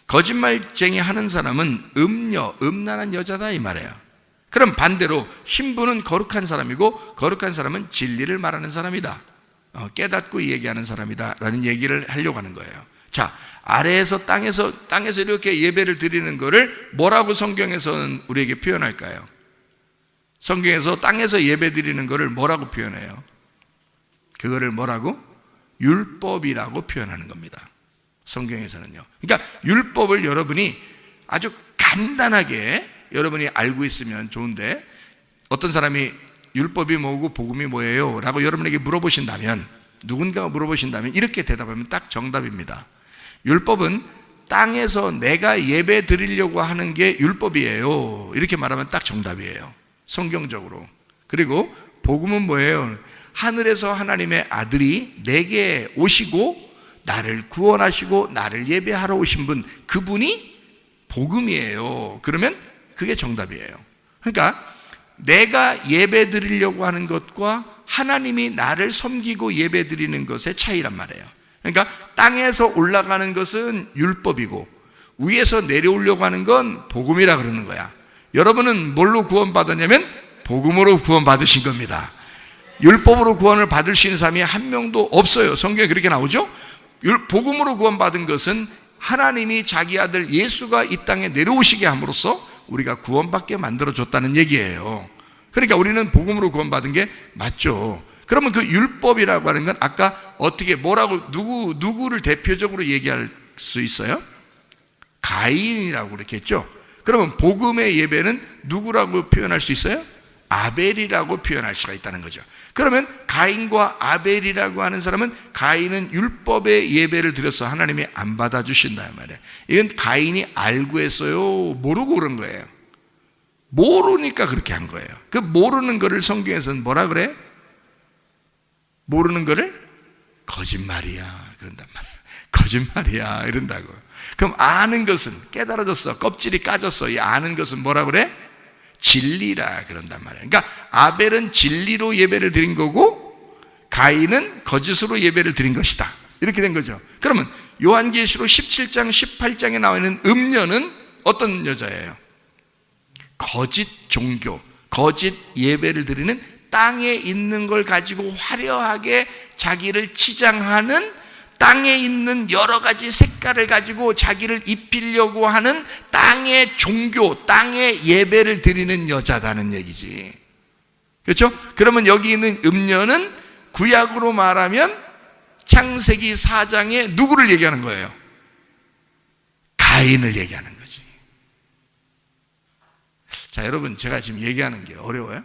거짓말쟁이 하는 사람은 음녀, 음란한 여자다 이 말이에요. 그럼 반대로 신부는 거룩한 사람이고 거룩한 사람은 진리를 말하는 사람이다. 깨닫고 얘기하는 사람이다 라는 얘기를 하려고 하는 거예요. 자, 아래에서 땅에서 이렇게 예배를 드리는 거를 뭐라고 성경에서는 우리에게 표현할까요? 성경에서 땅에서 예배 드리는 거를 뭐라고 표현해요? 그거를 뭐라고? 율법이라고 표현하는 겁니다. 성경에서는요. 그러니까 율법을 여러분이 아주 간단하게 여러분이 알고 있으면 좋은데 어떤 사람이 율법이 뭐고 복음이 뭐예요? 라고 여러분에게 물어보신다면 누군가가 물어보신다면 이렇게 대답하면 딱 정답입니다. 율법은 땅에서 내가 예배 드리려고 하는 게 율법이에요. 이렇게 말하면 딱 정답이에요. 성경적으로. 그리고 복음은 뭐예요? 하늘에서 하나님의 아들이 내게 오시고 나를 구원하시고 나를 예배하러 오신 분, 그분이 복음이에요. 그러면 그게 정답이에요. 그러니까 내가 예배 드리려고 하는 것과 하나님이 나를 섬기고 예배 드리는 것의 차이란 말이에요. 그러니까 땅에서 올라가는 것은 율법이고 위에서 내려오려고 하는 건 복음이라 그러는 거야. 여러분은 뭘로 구원받았냐면 복음으로 구원받으신 겁니다. 율법으로 구원을 받을 수 있는 사람이 한 명도 없어요. 성경에 그렇게 나오죠. 복음으로 구원받은 것은 하나님이 자기 아들 예수가 이 땅에 내려오시게 함으로써 우리가 구원받게 만들어줬다는 얘기예요. 그러니까 우리는 복음으로 구원받은 게 맞죠. 그러면 그 율법이라고 하는 건 아까 어떻게 뭐라고 누구를 대표적으로 얘기할 수 있어요? 가인이라고 그렇게 했죠. 그러면 복음의 예배는 누구라고 표현할 수 있어요? 아벨이라고 표현할 수가 있다는 거죠. 그러면 가인과 아벨이라고 하는 사람은 가인은 율법의 예배를 드려서 하나님이 안 받아주신다 말이에요. 이건 가인이 알고 했어요? 모르고 그런 거예요? 모르니까 그렇게 한 거예요. 그 모르는 거를 성경에서는 뭐라 그래? 모르는 거를 거짓말이야 그런단 말이야. 거짓말이야 이런다고. 그럼 아는 것은 깨달아졌어. 껍질이 까졌어. 이 아는 것은 뭐라 그래? 진리라 그런단 말이에요. 그러니까 아벨은 진리로 예배를 드린 거고 가인은 거짓으로 예배를 드린 것이다. 이렇게 된 거죠. 그러면 요한계시록 17장 18장에 나와 있는 음녀는 어떤 여자예요? 거짓 종교, 거짓 예배를 드리는 땅에 있는 걸 가지고 화려하게 자기를 치장하는 땅에 있는 여러 가지 색깔을 가지고 자기를 입히려고 하는 땅의 종교, 땅의 예배를 드리는 여자다는 얘기지. 그렇죠? 그러면 여기 있는 음녀는 구약으로 말하면 창세기 4장에 누구를 얘기하는 거예요? 가인을 얘기하는 거지. 자, 여러분 제가 지금 얘기하는 게 어려워요?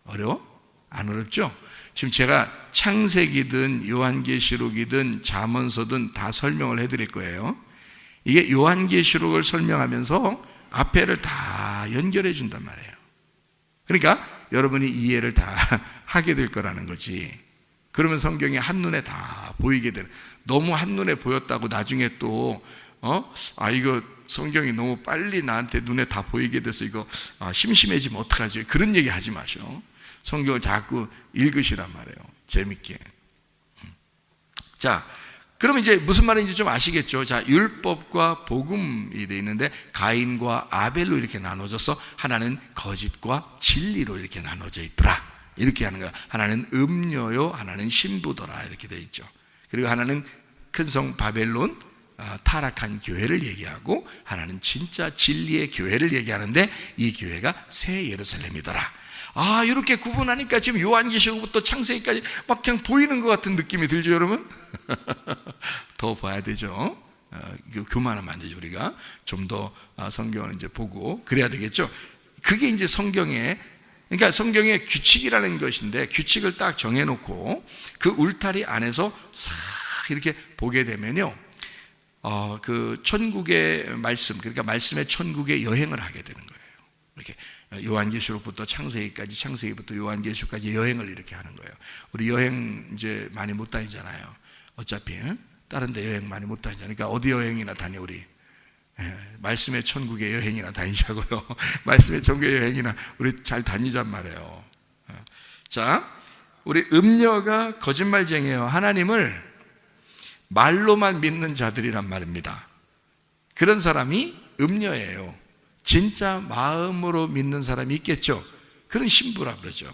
어려워? 안 어렵죠? 지금 제가 창세기든 요한계시록이든 잠언서든 다 설명을 해드릴 거예요. 이게 요한계시록을 설명하면서 앞에를 다 연결해 준단 말이에요. 그러니까 여러분이 이해를 다 하게 될 거라는 거지. 그러면 성경이 한눈에 다 보이게 되는. 너무 한눈에 보였다고 나중에 또 이거 성경이 너무 빨리 나한테 눈에 다 보이게 돼서 이거 심심해지면 어떡하지? 그런 얘기 하지 마셔. 성경을 자꾸 읽으시란 말이에요. 재밌게. 자, 그럼 이제 무슨 말인지 좀 아시겠죠? 자, 율법과 복음이 돼 있는데 가인과 아벨로 이렇게 나눠져서 하나는 거짓과 진리로 이렇게 나눠져 있더라. 이렇게 하는 거야. 하나는 음녀요, 하나는 신부더라, 이렇게 되어 있죠. 그리고 하나는 큰 성 바벨론, 타락한 교회를 얘기하고, 하나는 진짜 진리의 교회를 얘기하는데, 이 교회가 새 예루살렘이더라. 이렇게 구분하니까 지금 요한계시록부터 창세기까지 막 그냥 보이는 것 같은 느낌이 들죠, 여러분? 더 봐야 되죠. 교만하면 안 되죠. 우리가 좀 더 성경을 이제 보고 그래야 되겠죠. 그게 이제 그러니까 성경의 규칙이라는 것인데, 규칙을 딱 정해놓고 그 울타리 안에서 싹 이렇게 보게 되면요, 그 천국의 말씀, 그러니까 말씀의 천국의 여행을 하게 되는 거예요. 이렇게 요한계시록부터 창세기까지, 창세기부터 요한계시록까지 여행을 이렇게 하는 거예요. 우리 여행 이제 많이 못 다니잖아요. 어차피 다른 데 여행 많이 못 다니잖아요. 그러니까 어디 여행이나 다니, 우리 말씀의 천국의 여행이나 다니자고요. 말씀의 천국의 여행이나 우리 잘 다니잔 말이에요. 자, 우리 음녀가 거짓말쟁이에요. 하나님을 말로만 믿는 자들이란 말입니다. 그런 사람이 음녀예요. 진짜 마음으로 믿는 사람이 있겠죠. 그런 신부라 그러죠.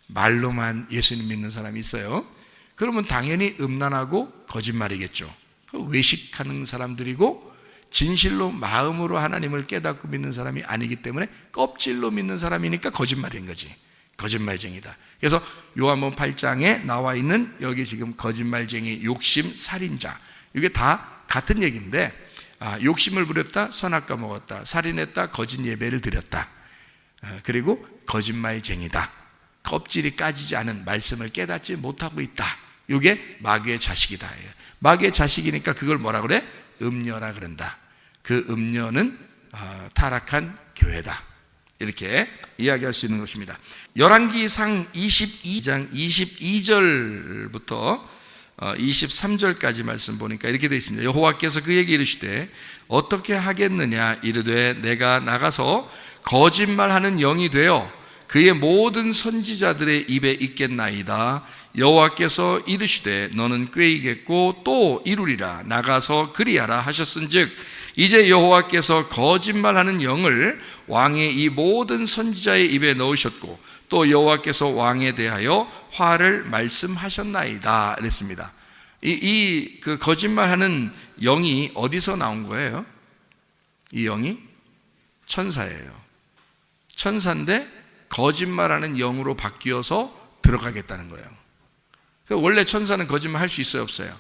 말로만 예수님 믿는 사람이 있어요. 그러면 당연히 음란하고 거짓말이겠죠. 외식하는 사람들이고, 진실로 마음으로 하나님을 깨닫고 믿는 사람이 아니기 때문에 껍질로 믿는 사람이니까 거짓말인 거지. 거짓말쟁이다. 그래서 요한복음 8장에 나와 있는 여기 지금 거짓말쟁이, 욕심, 살인자, 이게 다 같은 얘기인데, 욕심을 부렸다, 선악과 먹었다, 살인했다, 거짓 예배를 드렸다, 그리고 거짓말쟁이다, 껍질이 까지지 않은 말씀을 깨닫지 못하고 있다. 이게 마귀의 자식이다. 마귀의 자식이니까 그걸 뭐라 그래? 음녀라 그런다. 그 음녀는 타락한 교회다. 이렇게 이야기할 수 있는 것입니다. 열왕기상 22장 22절부터 23절까지 말씀 보니까 이렇게 되어 있습니다. 여호와께서 그에게 이르시되 어떻게 하겠느냐, 이르되 내가 나가서 거짓말하는 영이 되어 그의 모든 선지자들의 입에 있겠나이다. 여호와께서 이르시되 너는 꾀이겠고 또 이루리라. 나가서 그리하라 하셨은즉 이제 여호와께서 거짓말하는 영을 왕의 이 모든 선지자의 입에 넣으셨고 또 여호와께서 왕에 대하여 화를 말씀하셨나이다 그랬습니다. 그 거짓말하는 영이 어디서 나온 거예요? 이 영이 천사예요. 천사인데 거짓말하는 영으로 바뀌어서 들어가겠다는 거예요. 원래 천사는 거짓말 할 수 있어요, 없어요?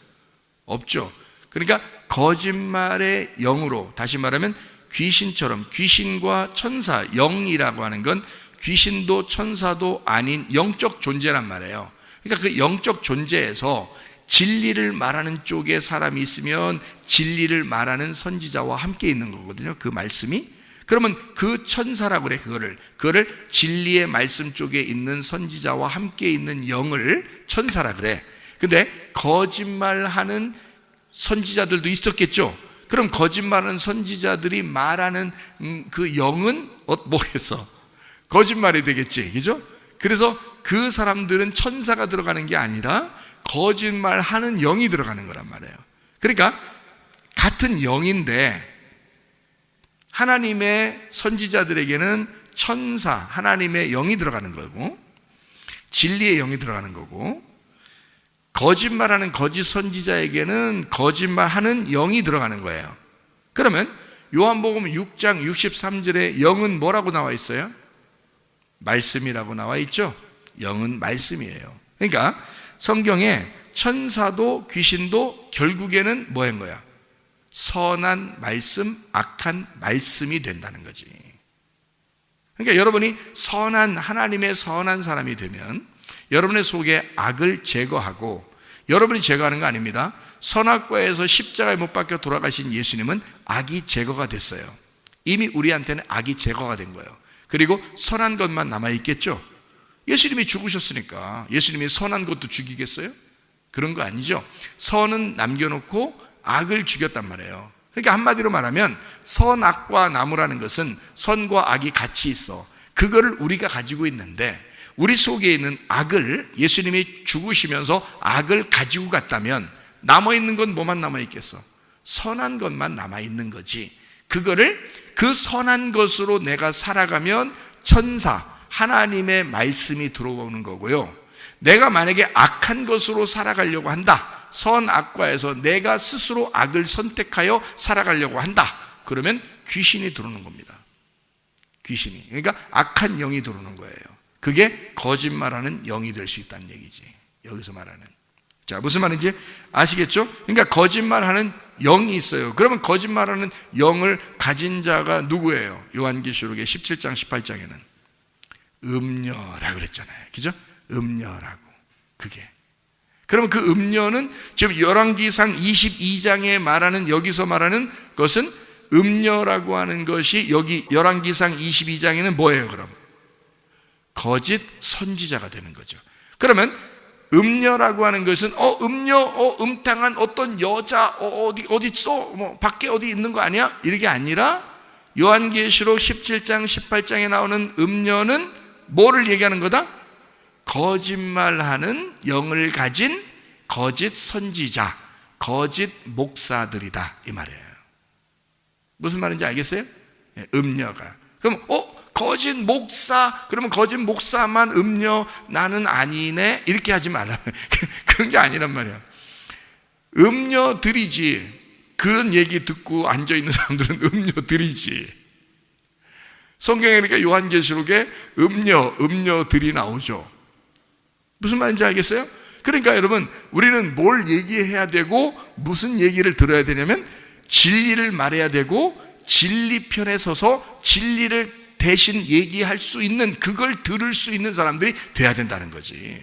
없죠. 그러니까 거짓말의 영으로, 다시 말하면 귀신처럼, 귀신과 천사, 영이라고 하는 건 귀신도 천사도 아닌 영적 존재란 말이에요. 그러니까 그 영적 존재에서 진리를 말하는 쪽에 사람이 있으면 진리를 말하는 선지자와 함께 있는 거거든요, 그 말씀이. 그러면 그 천사라고 그래. 그거를 진리의 말씀 쪽에 있는 선지자와 함께 있는 영을 천사라 그래. 근데 거짓말하는 선지자들도 있었겠죠. 그럼 거짓말하는 선지자들이 말하는 그 영은 뭐겠어? 거짓말이 되겠지, 그죠? 그래서 그 사람들은 천사가 들어가는 게 아니라 거짓말하는 영이 들어가는 거란 말이에요. 그러니까 같은 영인데 하나님의 선지자들에게는 천사, 하나님의 영이 들어가는 거고, 진리의 영이 들어가는 거고, 거짓말하는 거짓 선지자에게는 거짓말하는 영이 들어가는 거예요. 그러면 요한복음 6장 63절에 영은 뭐라고 나와 있어요? 말씀이라고 나와 있죠. 영은 말씀이에요. 그러니까 성경에 천사도 귀신도 결국에는 뭐인 거야? 선한 말씀, 악한 말씀이 된다는 거지. 그러니까 여러분이 선한, 하나님의 선한 사람이 되면 여러분의 속에 악을 제거하고, 여러분이 제거하는 거 아닙니다. 선악과에서 십자가에 못 박혀 돌아가신 예수님은 악이 제거가 됐어요. 이미 우리한테는 악이 제거가 된 거예요. 그리고 선한 것만 남아있겠죠. 예수님이 죽으셨으니까 예수님이 선한 것도 죽이겠어요? 그런 거 아니죠. 선은 남겨놓고 악을 죽였단 말이에요. 그러니까 한마디로 말하면 선악과 나무라는 것은 선과 악이 같이 있어. 그거를 우리가 가지고 있는데 우리 속에 있는 악을 예수님이 죽으시면서 악을 가지고 갔다면 남아있는 건 뭐만 남아있겠어? 선한 것만 남아있는 거지. 그거를 그 선한 것으로 내가 살아가면 천사, 하나님의 말씀이 들어오는 거고요. 내가 만약에 악한 것으로 살아가려고 한다, 선악과에서 내가 스스로 악을 선택하여 살아가려고 한다, 그러면 귀신이 들어오는 겁니다. 귀신이, 그러니까 악한 영이 들어오는 거예요. 그게 거짓말하는 영이 될 수 있다는 얘기지, 여기서 말하는. 자, 무슨 말인지 아시겠죠? 그러니까 거짓말하는 영이 있어요. 그러면 거짓말하는 영을 가진 자가 누구예요? 요한계시록의 17장 18장에는 음녀라고 그랬잖아요. 그죠? 음녀라고. 그게. 그러면 그 음녀는 지금 열왕기상 22장에 말하는, 여기서 말하는 것은 음녀라고 하는 것이 여기 열왕기상 22장에는 뭐예요, 그럼? 거짓 선지자가 되는 거죠. 그러면 음녀라고 하는 것은 음녀, 음탕한 어떤 여자, 어디 있어? 뭐 밖에 어디 있는 거 아니야? 이게 아니라 요한계시록 17장 18장에 나오는 음녀는 뭐를 얘기하는 거다? 거짓말하는 영을 가진 거짓 선지자, 거짓 목사들이다, 이 말이에요. 무슨 말인지 알겠어요? 음녀가. 그럼 거짓 목사, 그러면 거짓 목사만 음녀, 나는 아니네, 이렇게 하지 말라. 그런 게 아니란 말이야. 음녀들이지. 그런 얘기 듣고 앉아있는 사람들은 음녀들이지. 성경에 그러니까 요한계시록에 음녀들이 나오죠. 무슨 말인지 알겠어요? 그러니까 여러분, 우리는 뭘 얘기해야 되고 무슨 얘기를 들어야 되냐면 진리를 말해야 되고, 진리 편에 서서 진리를 대신 얘기할 수 있는, 그걸 들을 수 있는 사람들이 돼야 된다는 거지.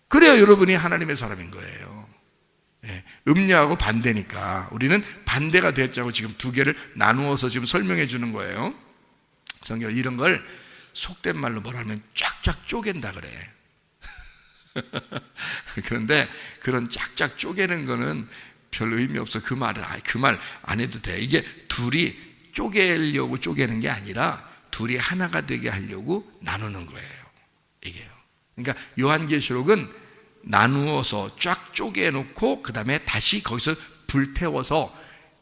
그래야 여러분이 하나님의 사람인 거예요. 음녀하고 반대니까 우리는 반대가 됐자고 지금 두 개를 나누어서 지금 설명해 주는 거예요. 성경 이런 걸 속된 말로 뭐라 하면 쫙쫙 쪼갠다 그래. 그런데 그런 쫙쫙 쪼개는 거는 별 의미 없어. 그 말 안 해도 돼. 이게 둘이 쪼개려고 쪼개는 게 아니라 둘이 하나가 되게 하려고 나누는 거예요, 이게요. 그러니까 요한계시록은 나누어서 쫙 쪼개놓고 그 다음에 다시 거기서 불태워서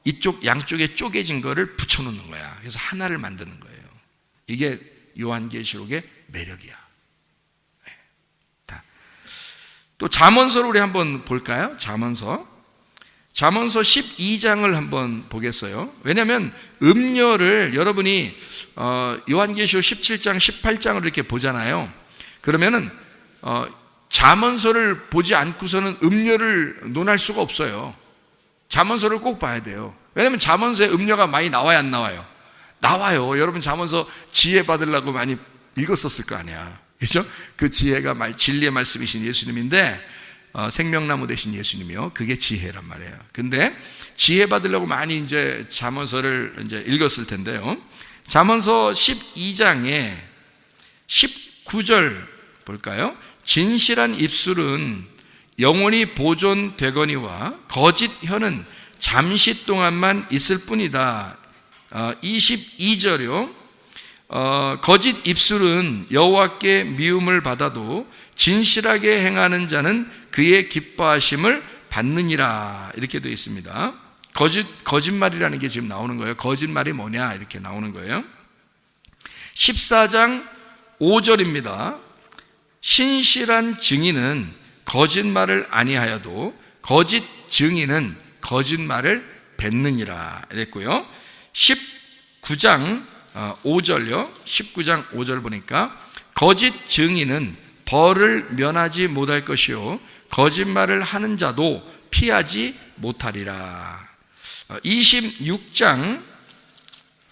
이쪽 양쪽에 쪼개진 거를 붙여놓는 거야. 그래서 하나를 만드는 거예요. 이게 요한계시록의 매력이야. 또 잠언서를 우리 한번 볼까요? 잠언서 12장을 한번 보겠어요. 왜냐하면 음녀를 여러분이 요한계시록 17장 18장을 이렇게 보잖아요. 그러면은 잠언서를 보지 않고서는 음녀를 논할 수가 없어요. 잠언서를 꼭 봐야 돼요. 왜냐하면 잠언서에 음녀가 많이 나와야 안 나와요? 나와요. 여러분 잠언서 지혜 받으려고 많이 읽었었을 거 아니야, 그렇죠? 그 지혜가 진리의 말씀이신 예수님인데, 생명나무 되신 예수님이요, 그게 지혜란 말이에요. 근데 지혜 받으려고 많이 이제 잠언서를 이제 읽었을 텐데요. 잠언서 12장에 19절 볼까요? 진실한 입술은 영원히 보존되거니와 거짓 혀는 잠시 동안만 있을 뿐이다. 22절이요. 거짓 입술은 여호와께 미움을 받아도 진실하게 행하는 자는 그의 기뻐하심을 받느니라, 이렇게 되어 있습니다. 거짓말이라는 게 지금 나오는 거예요. 거짓말이 뭐냐, 이렇게 나오는 거예요. 14장 5절입니다. 신실한 증인은 거짓말을 아니하여도 거짓 증인은 거짓말을 뱉느니라, 이랬고요. 19장 5절요. 19장 5절 보니까 거짓 증인은 벌을 면하지 못할 것이요 거짓말을 하는 자도 피하지 못하리라. 26장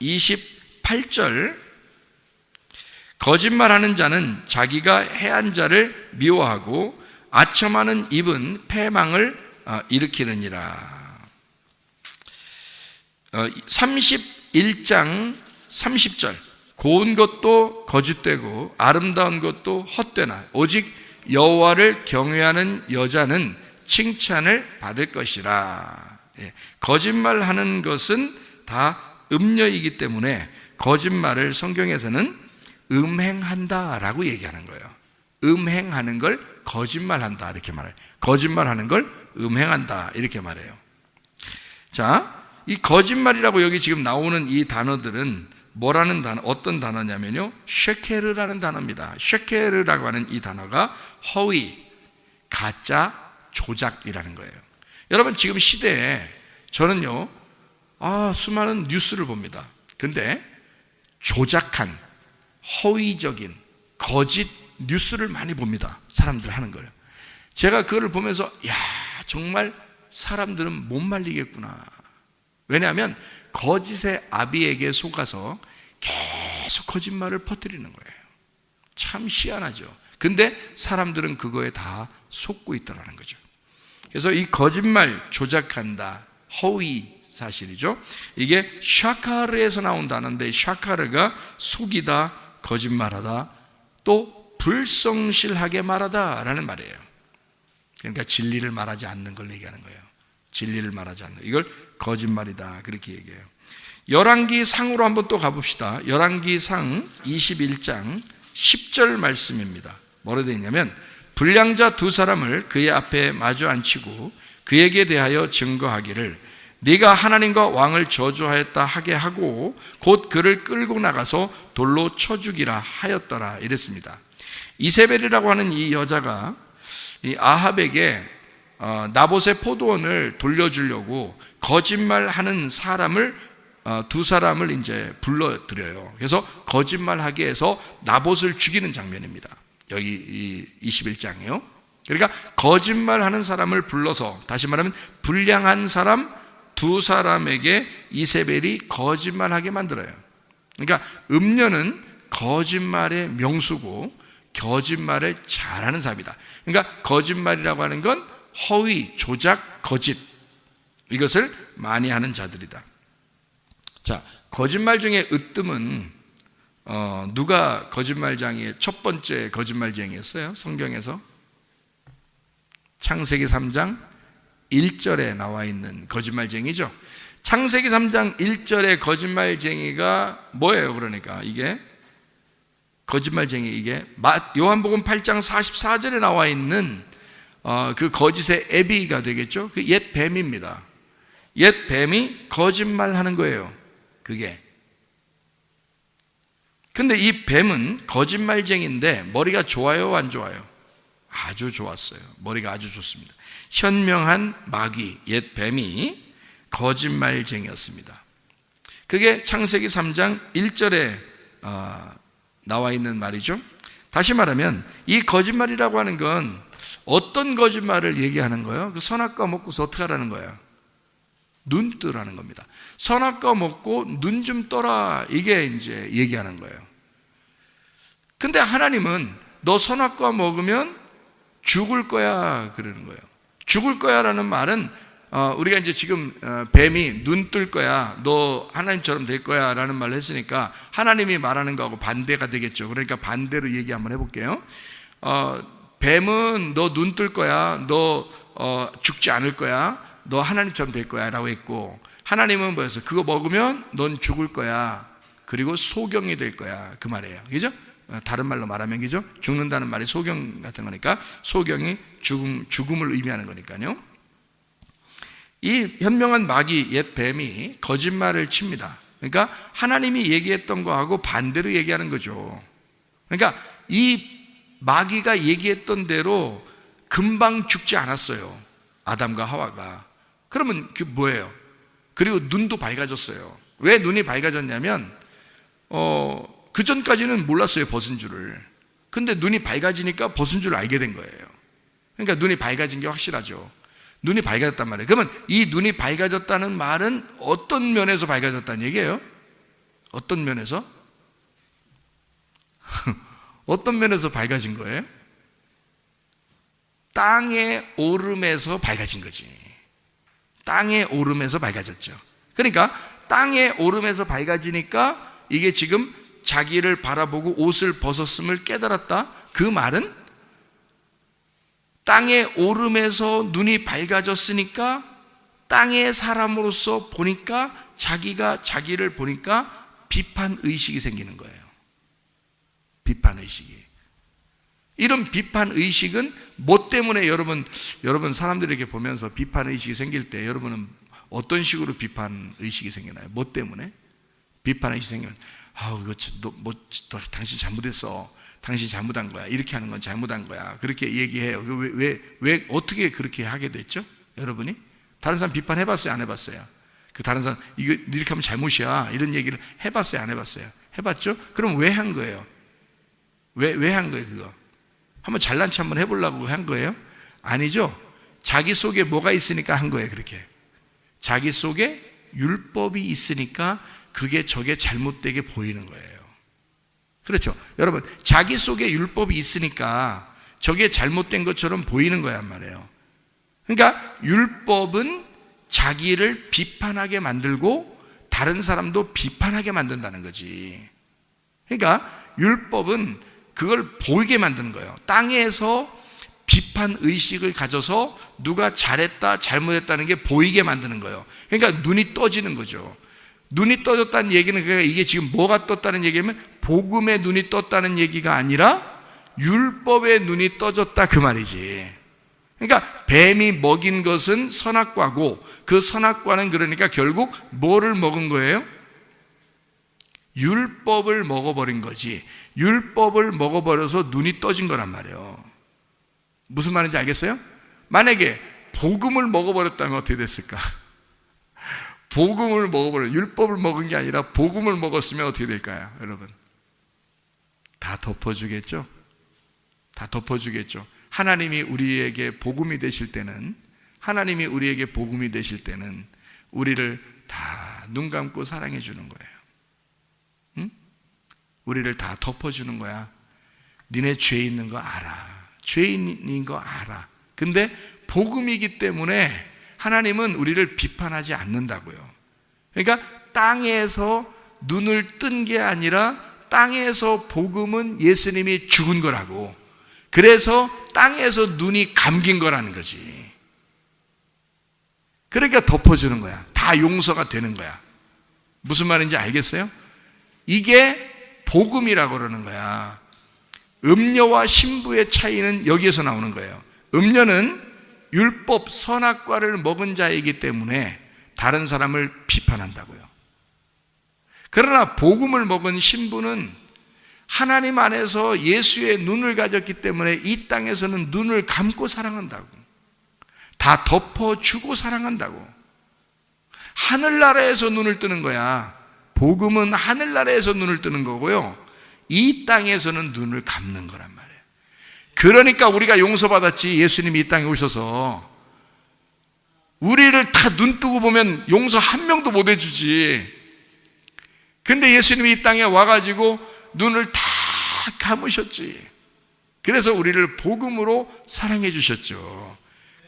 28절 거짓말하는 자는 자기가 해한 자를 미워하고 아첨하는 입은 패망을 일으키느니라. 31장 30절 고운 것도 거짓되고 아름다운 것도 헛되나 오직 여호와를 경외하는 여자는 칭찬을 받을 것이라. 거짓말하는 것은 다 음녀이기 때문에 거짓말을 성경에서는 음행한다라고 얘기하는 거예요. 음행하는 걸 거짓말한다, 이렇게 말해요. 거짓말하는 걸 음행한다, 이렇게 말해요. 자, 이 거짓말이라고 여기 지금 나오는 이 단어들은 뭐라는 단어, 어떤 단어냐면요, 쉐케르라는 단어입니다. 쉐케르라고 하는 이 단어가 허위, 가짜, 조작이라는 거예요. 여러분, 지금 시대에 저는요, 수많은 뉴스를 봅니다. 근데 조작한, 허위적인, 거짓 뉴스를 많이 봅니다. 사람들 하는 거예요. 제가 그걸 보면서 정말 사람들은 못 말리겠구나. 왜냐하면 거짓의 아비에게 속아서 계속 거짓말을 퍼뜨리는 거예요. 참 희한하죠. 근데 사람들은 그거에 다 속고 있다는 거죠. 그래서 이 거짓말, 조작한다, 허위 사실이죠. 이게 샤카르에서 나온 단어인데, 샤카르가 속이다, 거짓말하다, 또 불성실하게 말하다 라는 말이에요. 그러니까 진리를 말하지 않는 걸 얘기하는 거예요. 진리를 말하지 않는, 이걸 거짓말이다, 그렇게 얘기해요. 열왕기 상으로 한번 또 가봅시다. 열왕기 상 21장 10절 말씀입니다. 뭐라 되어 있냐면, 불량자 두 사람을 그의 앞에 마주 앉히고 그에게 대하여 증거하기를 네가 하나님과 왕을 저주하였다 하게 하고 곧 그를 끌고 나가서 돌로 쳐 죽이라 하였더라, 이랬습니다. 이세벨이라고 하는 이 여자가 이 아합에게 나봇의 포도원을 돌려주려고 거짓말하는 사람을, 두 사람을 이제 불러들여요. 그래서 거짓말하게 해서 나봇을 죽이는 장면입니다. 여기 21장이요. 그러니까 거짓말하는 사람을 불러서, 다시 말하면 불량한 사람 두 사람에게 이세벨이 거짓말하게 만들어요. 그러니까 음녀는 거짓말의 명수고 거짓말을 잘하는 사람이다. 그러니까 거짓말이라고 하는 건 허위, 조작, 거짓, 이것을 많이 하는 자들이다. 자, 거짓말 중에 으뜸은 누가 거짓말쟁이의 첫 번째 거짓말쟁이였어요? 성경에서 창세기 3장 1절에 나와 있는 거짓말쟁이죠. 창세기 3장 1절의 거짓말쟁이가 뭐예요? 그러니까 이게 거짓말쟁이, 이게 요한복음 8장 44절에 나와 있는 그 거짓의 애비가 되겠죠. 그 옛 뱀입니다. 옛 뱀이 거짓말하는 거예요. 그게. 근데 이 뱀은 거짓말쟁이인데 머리가 좋아요, 안 좋아요? 아주 좋았어요. 머리가 아주 좋습니다. 현명한 마귀, 옛 뱀이 거짓말쟁이였습니다. 그게 창세기 3장 1절에 나와 있는 말이죠. 다시 말하면 이 거짓말이라고 하는 건 어떤 거짓말을 얘기하는 거예요? 그 선악과 먹고서 어떻게 하라는 거예요? 눈 뜨라는 겁니다. 선악과 먹고 눈 좀 떠라, 이게 이제 얘기하는 거예요. 근데 하나님은 너 선악과 먹으면 죽을 거야, 그러는 거예요. 죽을 거야 라는 말은 우리가 이제 지금 뱀이 눈 뜰 거야, 너 하나님처럼 될 거야 라는 말을 했으니까 하나님이 말하는 거하고 반대가 되겠죠. 그러니까 반대로 얘기 한번 해볼게요. 뱀은 너 눈 뜰 거야, 너 죽지 않을 거야, 너 하나님처럼 될 거야 라고 했고, 하나님은 뭐였어요? 그거 먹으면 넌 죽을 거야, 그리고 소경이 될 거야, 그 말이에요. 그죠? 다른 말로 말하면, 그죠? 죽는다는 말이 소경 같은 거니까, 소경이 죽음을 의미하는 거니까요. 이 현명한 마귀, 옛 뱀이 거짓말을 칩니다. 그러니까 하나님이 얘기했던 거하고 반대로 얘기하는 거죠. 그러니까 이 마귀가 얘기했던 대로 금방 죽지 않았어요, 아담과 하와가. 그러면 그게 뭐예요? 그리고 눈도 밝아졌어요. 왜 눈이 밝아졌냐면 그 전까지는 몰랐어요, 벗은 줄을. 근데 눈이 밝아지니까 벗은 줄 알게 된 거예요. 그러니까 눈이 밝아진 게 확실하죠. 눈이 밝아졌단 말이에요. 그러면 이 눈이 밝아졌다는 말은 어떤 면에서 밝아졌다는 얘기예요? 어떤 면에서? 어떤 면에서 밝아진 거예요? 땅의 오름에서 밝아진 거지. 땅의 오름에서 밝아졌죠. 그러니까 땅의 오름에서 밝아지니까 이게 지금 자기를 바라보고 옷을 벗었음을 깨달았다. 그 말은 땅의 오름에서 눈이 밝아졌으니까 땅의 사람으로서 보니까, 자기가 자기를 보니까 비판의식이 생기는 거예요. 비판의식이. 이런 비판의식은 뭐 때문에 여러분 사람들에게 보면서 비판의식이 생길 때 여러분은 어떤 식으로 비판의식이 생기나요? 뭐 때문에? 비판의식이 생기면 이거 당신 잘못했어. 당신 잘못한 거야. 이렇게 하는 건 잘못한 거야. 그렇게 얘기해요. 왜 어떻게 그렇게 하게 됐죠? 여러분이? 다른 사람 비판해봤어요? 안 해봤어요? 그 다른 사람 이거 이렇게 하면 잘못이야. 이런 얘기를 해봤어요? 안 해봤어요? 해봤죠? 그럼 왜 한 거예요? 왜 한 거예요? 그거 한번 잘난 체 한번 해보려고 한 거예요? 아니죠. 자기 속에 뭐가 있으니까 한 거예요. 그렇게 자기 속에 율법이 있으니까 저게 잘못되게 보이는 거예요. 그렇죠? 여러분, 자기 속에 율법이 있으니까 저게 잘못된 것처럼 보이는 거란 말이에요. 그러니까 율법은 자기를 비판하게 만들고 다른 사람도 비판하게 만든다는 거지. 그러니까 율법은 그걸 보이게 만드는 거예요. 땅에서 비판 의식을 가져서 누가 잘했다 잘못했다는 게 보이게 만드는 거예요. 그러니까 눈이 떠지는 거죠. 눈이 떠졌다는 얘기는 그러니까 이게 지금 뭐가 떴다는 얘기냐면 복음의 눈이 떴다는 얘기가 아니라 율법의 눈이 떠졌다 그 말이지. 그러니까 뱀이 먹인 것은 선악과고 그 선악과는 그러니까 결국 뭐를 먹은 거예요? 율법을 먹어버린 거지. 율법을 먹어버려서 눈이 떠진 거란 말이에요. 무슨 말인지 알겠어요? 만약에 복음을 먹어버렸다면 어떻게 됐을까? 복음을 먹어버려 율법을 먹은 게 아니라 복음을 먹었으면 어떻게 될까요? 여러분, 다 덮어주겠죠? 다 덮어주겠죠. 하나님이 우리에게 복음이 되실 때는 우리를 다 눈 감고 사랑해 주는 거예요. 응? 우리를 다 덮어주는 거야. 니네 죄 있는 거 알아. 죄인인 거 알아. 근데 복음이기 때문에 하나님은 우리를 비판하지 않는다고요. 그러니까 땅에서 눈을 뜬 게 아니라 땅에서 복음은 예수님이 죽은 거라고. 그래서 땅에서 눈이 감긴 거라는 거지. 그러니까 덮어주는 거야. 다 용서가 되는 거야. 무슨 말인지 알겠어요? 이게 복음이라고 그러는 거야. 음녀와 신부의 차이는 여기에서 나오는 거예요. 음녀는 율법 선악과를 먹은 자이기 때문에 다른 사람을 비판한다고요. 그러나 복음을 먹은 신부는 하나님 안에서 예수의 눈을 가졌기 때문에 이 땅에서는 눈을 감고 사랑한다고. 다 덮어주고 사랑한다고. 하늘나라에서 눈을 뜨는 거야. 복음은 하늘나라에서 눈을 뜨는 거고요. 이 땅에서는 눈을 감는 거란 말이에요. 그러니까 우리가 용서받았지. 예수님이 이 땅에 오셔서 우리를 다 눈 뜨고 보면 용서 한 명도 못 해주지. 근데 예수님이 이 땅에 와가지고 눈을 다 감으셨지. 그래서 우리를 복음으로 사랑해 주셨죠.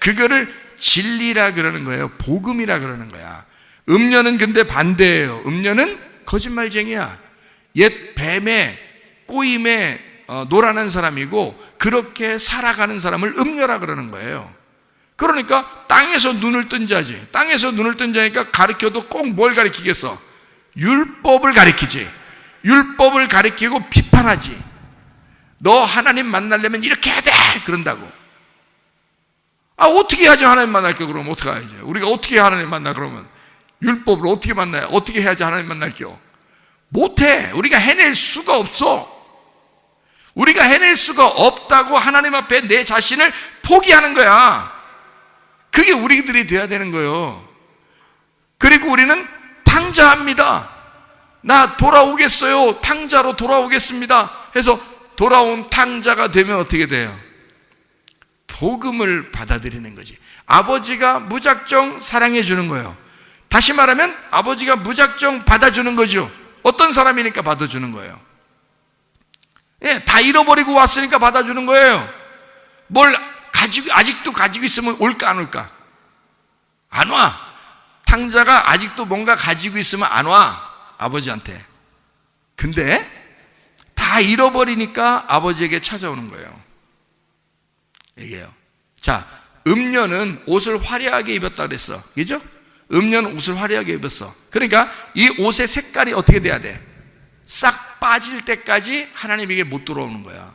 그거를 진리라 그러는 거예요. 복음이라 그러는 거야. 음녀는 근데 반대예요. 음녀는 거짓말쟁이야. 옛 뱀의 꼬임에 놀아난 사람이고 그렇게 살아가는 사람을 음녀라 그러는 거예요. 그러니까 땅에서 눈을 뜬 자지. 땅에서 눈을 뜬 자니까 가르쳐도 꼭 뭘 가르치겠어? 율법을 가르치지. 율법을 가르치고 비판하지. 너 하나님 만나려면 이렇게 해야 돼! 그런다고. 어떻게 해야지 하나님 만날게? 그러면 어떻게 해야지? 우리가 어떻게 하나님 만나? 그러면 율법을 어떻게 만나요? 어떻게 해야지 하나님 만날게요? 못해. 우리가 해낼 수가 없어. 우리가 해낼 수가 없다고 하나님 앞에 내 자신을 포기하는 거야. 그게 우리들이 돼야 되는 거예요. 그리고 우리는 탕자합니다. 나 돌아오겠어요. 탕자로 돌아오겠습니다. 해서 돌아온 탕자가 되면 어떻게 돼요? 복음을 받아들이는 거지. 아버지가 무작정 사랑해 주는 거예요. 다시 말하면 아버지가 무작정 받아주는 거죠. 어떤 사람이니까 받아주는 거예요. 예, 다 잃어버리고 왔으니까 받아주는 거예요. 뭘 아직도 가지고 있으면 올까 안 올까? 안 와. 탕자가 아직도 뭔가 가지고 있으면 안 와. 아버지한테. 근데 다 잃어버리니까 아버지에게 찾아오는 거예요. 얘기해요. 자, 음녀는 옷을 화려하게 입었다 그랬어. 그죠? 음녀는 옷을 화려하게 입었어. 그러니까 이 옷의 색깔이 어떻게 돼야 돼? 싹 빠질 때까지 하나님에게 못 들어오는 거야.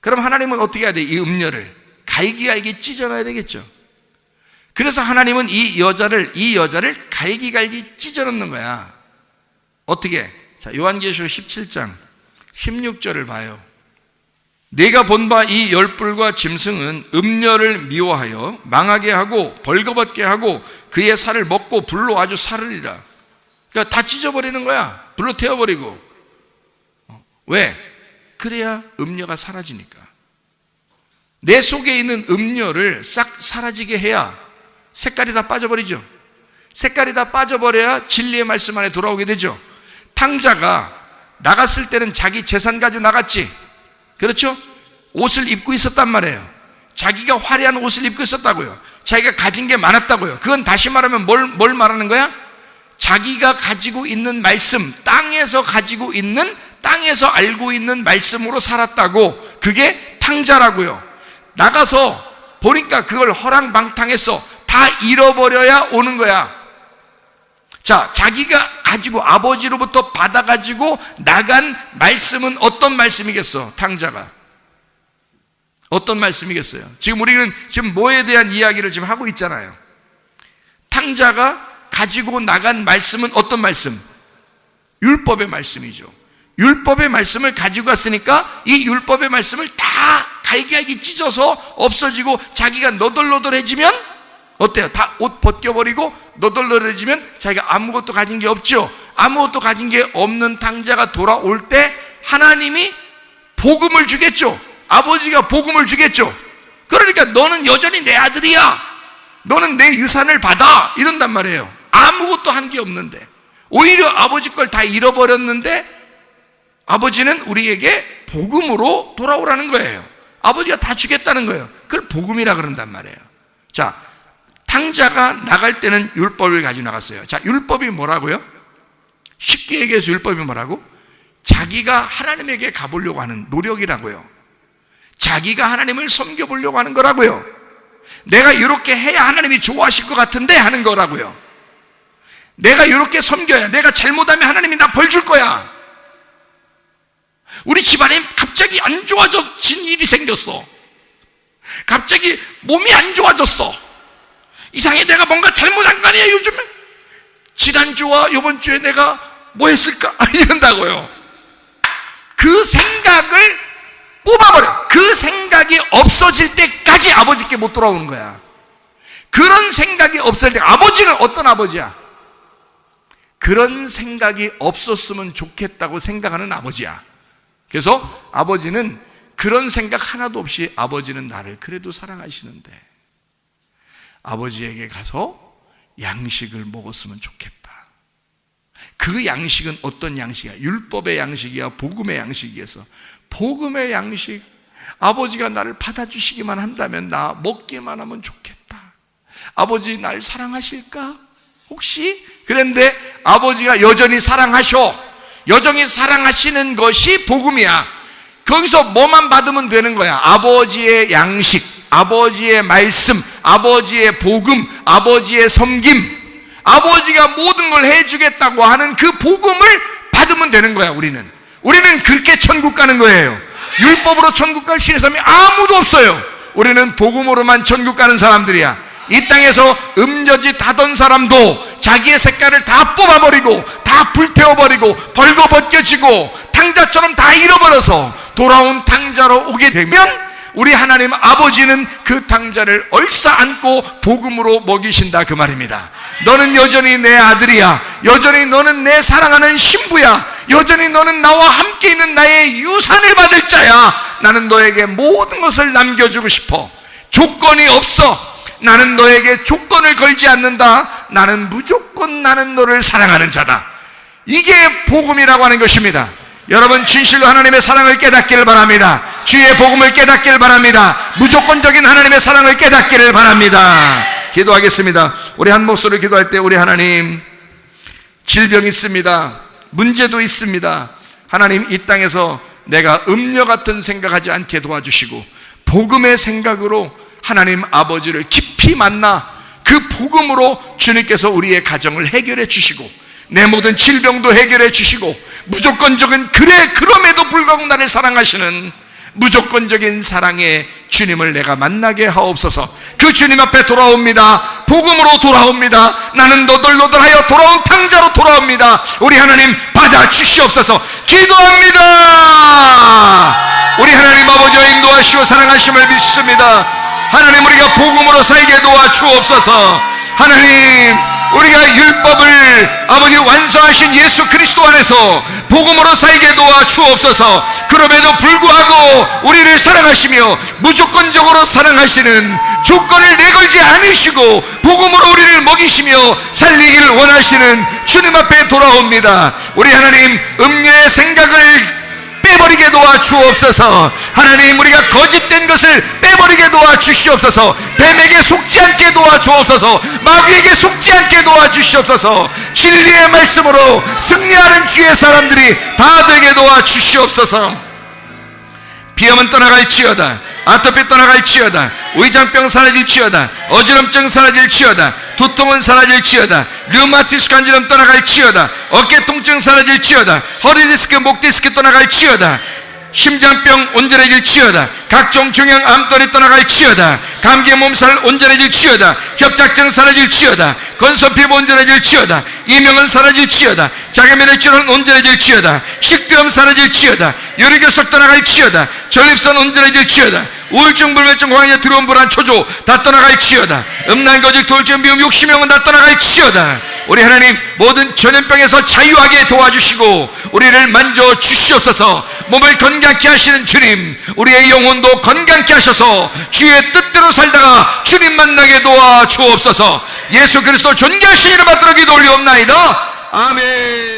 그럼 하나님은 어떻게 해야 돼? 이 음녀를 갈기갈기 찢어놔야 되겠죠. 그래서 하나님은 이 여자를 갈기갈기 찢어놓는 거야. 어떻게? 자, 요한계시록 17장 16절을 봐요. 네가 본 바 이 열불과 짐승은 음녀를 미워하여 망하게 하고 벌거벗게 하고 그의 살을 먹고 불로 아주 사르리라. 그러니까 다 찢어버리는 거야. 불로 태워버리고. 왜? 그래야 음녀가 사라지니까. 내 속에 있는 음녀를 싹 사라지게 해야 색깔이 다 빠져버리죠. 색깔이 다 빠져버려야 진리의 말씀 안에 돌아오게 되죠. 탕자가 나갔을 때는 자기 재산 가지고 나갔지. 그렇죠? 옷을 입고 있었단 말이에요. 자기가 화려한 옷을 입고 있었다고요. 자기가 가진 게 많았다고요. 그건 다시 말하면 뭘 말하는 거야? 자기가 가지고 있는 말씀, 땅에서 가지고 있는, 땅에서 알고 있는 말씀으로 살았다고. 그게 탕자라고요. 나가서 보니까 그걸 허랑방탕해서 다 잃어버려야 오는 거야. 자, 자기가 가지고 아버지로부터 받아가지고 나간 말씀은 어떤 말씀이겠어? 탕자가 어떤 말씀이겠어요? 지금 우리는 지금 뭐에 대한 이야기를 지금 하고 있잖아요. 탕자가 가지고 나간 말씀은 어떤 말씀? 율법의 말씀이죠. 율법의 말씀을 가지고 갔으니까 이 율법의 말씀을 다 갈기갈기 찢어서 없어지고 자기가 너덜너덜해지면 어때요? 다 옷 벗겨버리고 너덜너덜해지면 자기가 아무것도 가진 게 없죠. 아무것도 가진 게 없는 탕자가 돌아올 때 하나님이 복음을 주겠죠. 아버지가 복음을 주겠죠. 그러니까 너는 여전히 내 아들이야. 너는 내 유산을 받아. 이런단 말이에요. 아무것도 한 게 없는데 오히려 아버지 걸 다 잃어버렸는데 아버지는 우리에게 복음으로 돌아오라는 거예요. 아버지가 다 주겠다는 거예요. 그걸 복음이라 그런단 말이에요. 자, 탕자가 나갈 때는 율법을 가지고 나갔어요. 자, 율법이 뭐라고요? 쉽게 얘기해서 율법이 뭐라고? 자기가 하나님에게 가보려고 하는 노력이라고요. 자기가 하나님을 섬겨보려고 하는 거라고요. 내가 이렇게 해야 하나님이 좋아하실 것 같은데 하는 거라고요. 내가 이렇게 섬겨야, 내가 잘못하면 하나님이 나 벌 줄 거야. 우리 집안에 갑자기 안 좋아진 일이 생겼어. 갑자기 몸이 안 좋아졌어. 이상해, 내가 뭔가 잘못한 거 아니야 요즘에? 지난주와 이번 주에 내가 뭐 했을까? 이런다고요. 그 생각을 뽑아버려. 그 생각이 없어질 때까지 아버지께 못 돌아오는 거야. 그런 생각이 없을 때, 아버지는 어떤 아버지야? 그런 생각이 없었으면 좋겠다고 생각하는 아버지야. 그래서 아버지는 그런 생각 하나도 없이 아버지는 나를 그래도 사랑하시는데 아버지에게 가서 양식을 먹었으면 좋겠다. 그 양식은 어떤 양식이야? 율법의 양식이야? 복음의 양식이겠어? 복음의 양식. 아버지가 나를 받아주시기만 한다면 나 먹기만 하면 좋겠다. 아버지 날 사랑하실까? 혹시? 그런데 아버지가 여전히 사랑하셔. 여전히 사랑하시는 것이 복음이야. 거기서 뭐만 받으면 되는 거야? 아버지의 양식, 아버지의 말씀, 아버지의 복음, 아버지의 섬김, 아버지가 모든 걸 해주겠다고 하는 그 복음을 받으면 되는 거야. 우리는 그렇게 천국 가는 거예요. 율법으로 천국 갈 수 있는 사람이 아무도 없어요. 우리는 복음으로만 천국 가는 사람들이야. 이 땅에서 음녀짓 하던 사람도 자기의 색깔을 다 뽑아버리고 다 불태워버리고 벌거벗겨지고 탕자처럼 다 잃어버려서 돌아온 탕자로 오게 되면 우리 하나님 아버지는 그 탕자를 얼싸안고 복음으로 먹이신다 그 말입니다. 너는 여전히 내 아들이야. 여전히 너는 내 사랑하는 신부야. 여전히 너는 나와 함께 있는 나의 유산을 받을 자야. 나는 너에게 모든 것을 남겨주고 싶어. 조건이 없어. 나는 너에게 조건을 걸지 않는다. 나는 무조건 나는 너를 사랑하는 자다. 이게 복음이라고 하는 것입니다. 여러분 진실로 하나님의 사랑을 깨닫기를 바랍니다. 주의 복음을 깨닫기를 바랍니다. 무조건적인 하나님의 사랑을 깨닫기를 바랍니다. 기도하겠습니다. 우리 한 목소리로 기도할 때 우리 하나님, 질병이 있습니다. 문제도 있습니다. 하나님 이 땅에서 내가 음녀 같은 생각하지 않게 도와주시고 복음의 생각으로 하나님 아버지를 깊이 만나 그 복음으로 주님께서 우리의 가정을 해결해 주시고 내 모든 질병도 해결해 주시고 무조건적인 그래 그럼에도 불구하고 나를 사랑하시는 무조건적인 사랑의 주님을 내가 만나게 하옵소서. 그 주님 앞에 돌아옵니다. 복음으로 돌아옵니다. 나는 노들노들하여 돌아온 탕자로 돌아옵니다. 우리 하나님 받아 주시옵소서. 기도합니다. 우리 하나님 아버지와 인도하시고 사랑하심을 믿습니다. 하나님, 우리가 복음으로 살게 도와주옵소서. 하나님, 우리가 율법을 아버지 완성하신 예수 그리스도 안에서 복음으로 살게 도와주옵소서. 그럼에도 불구하고 우리를 사랑하시며 무조건적으로 사랑하시는, 조건을 내걸지 않으시고 복음으로 우리를 먹이시며 살리기를 원하시는 주님 앞에 돌아옵니다. 우리 하나님, 음료의 생각을 빼버리게 도와주옵소서. 하나님, 우리가 거짓된 것을 빼버리게 도와주시옵소서. 뱀에게 속지 않게 도와주옵소서. 마귀에게 속지 않게 도와주시옵소서. 진리의 말씀으로 승리하는 주의 사람들이 다 되게 도와주시옵소서. 비염은 떠나갈지어다. 아토피 떠나갈지어다. 위장병 사라질지어다. 어지럼증 사라질지어다. 두통은 사라질지어다. 류마티스 간지럼 떠나갈지어다. 어깨 통증 사라질지어다. 허리 디스크, 목 디스크 떠나갈지어다. 심장병 온전해질지어다. 각종 중형 암돌이 떠나갈지어다. 감기 몸살 온전해질지어다. 협착증 사라질지어다. 건선피부 온전해질지어다. 이명은 사라질지어다. 자가면역질환 온전해질지어다. 식도염 사라질지어다. 요리결석 떠나갈지어다. 전립선 온전해질지어다. 우울증, 불면증, 광야, 두려움, 불안, 초조 다 떠나갈지어다. 음란, 거짓, 돌증, 미움, 욕심형은 다 떠나갈지어다. 우리 하나님, 모든 전염병에서 자유하게 도와주시고 우리를 만져 주시옵소서. 몸을 건강케 하시는 주님, 우리의 영혼도 건강케 하셔서 주의 뜻대로 살다가 주님 만나게 도와주옵소서. 예수 그리스도 존귀하신 이름 받들어 기도 올리옵나이다. 아멘.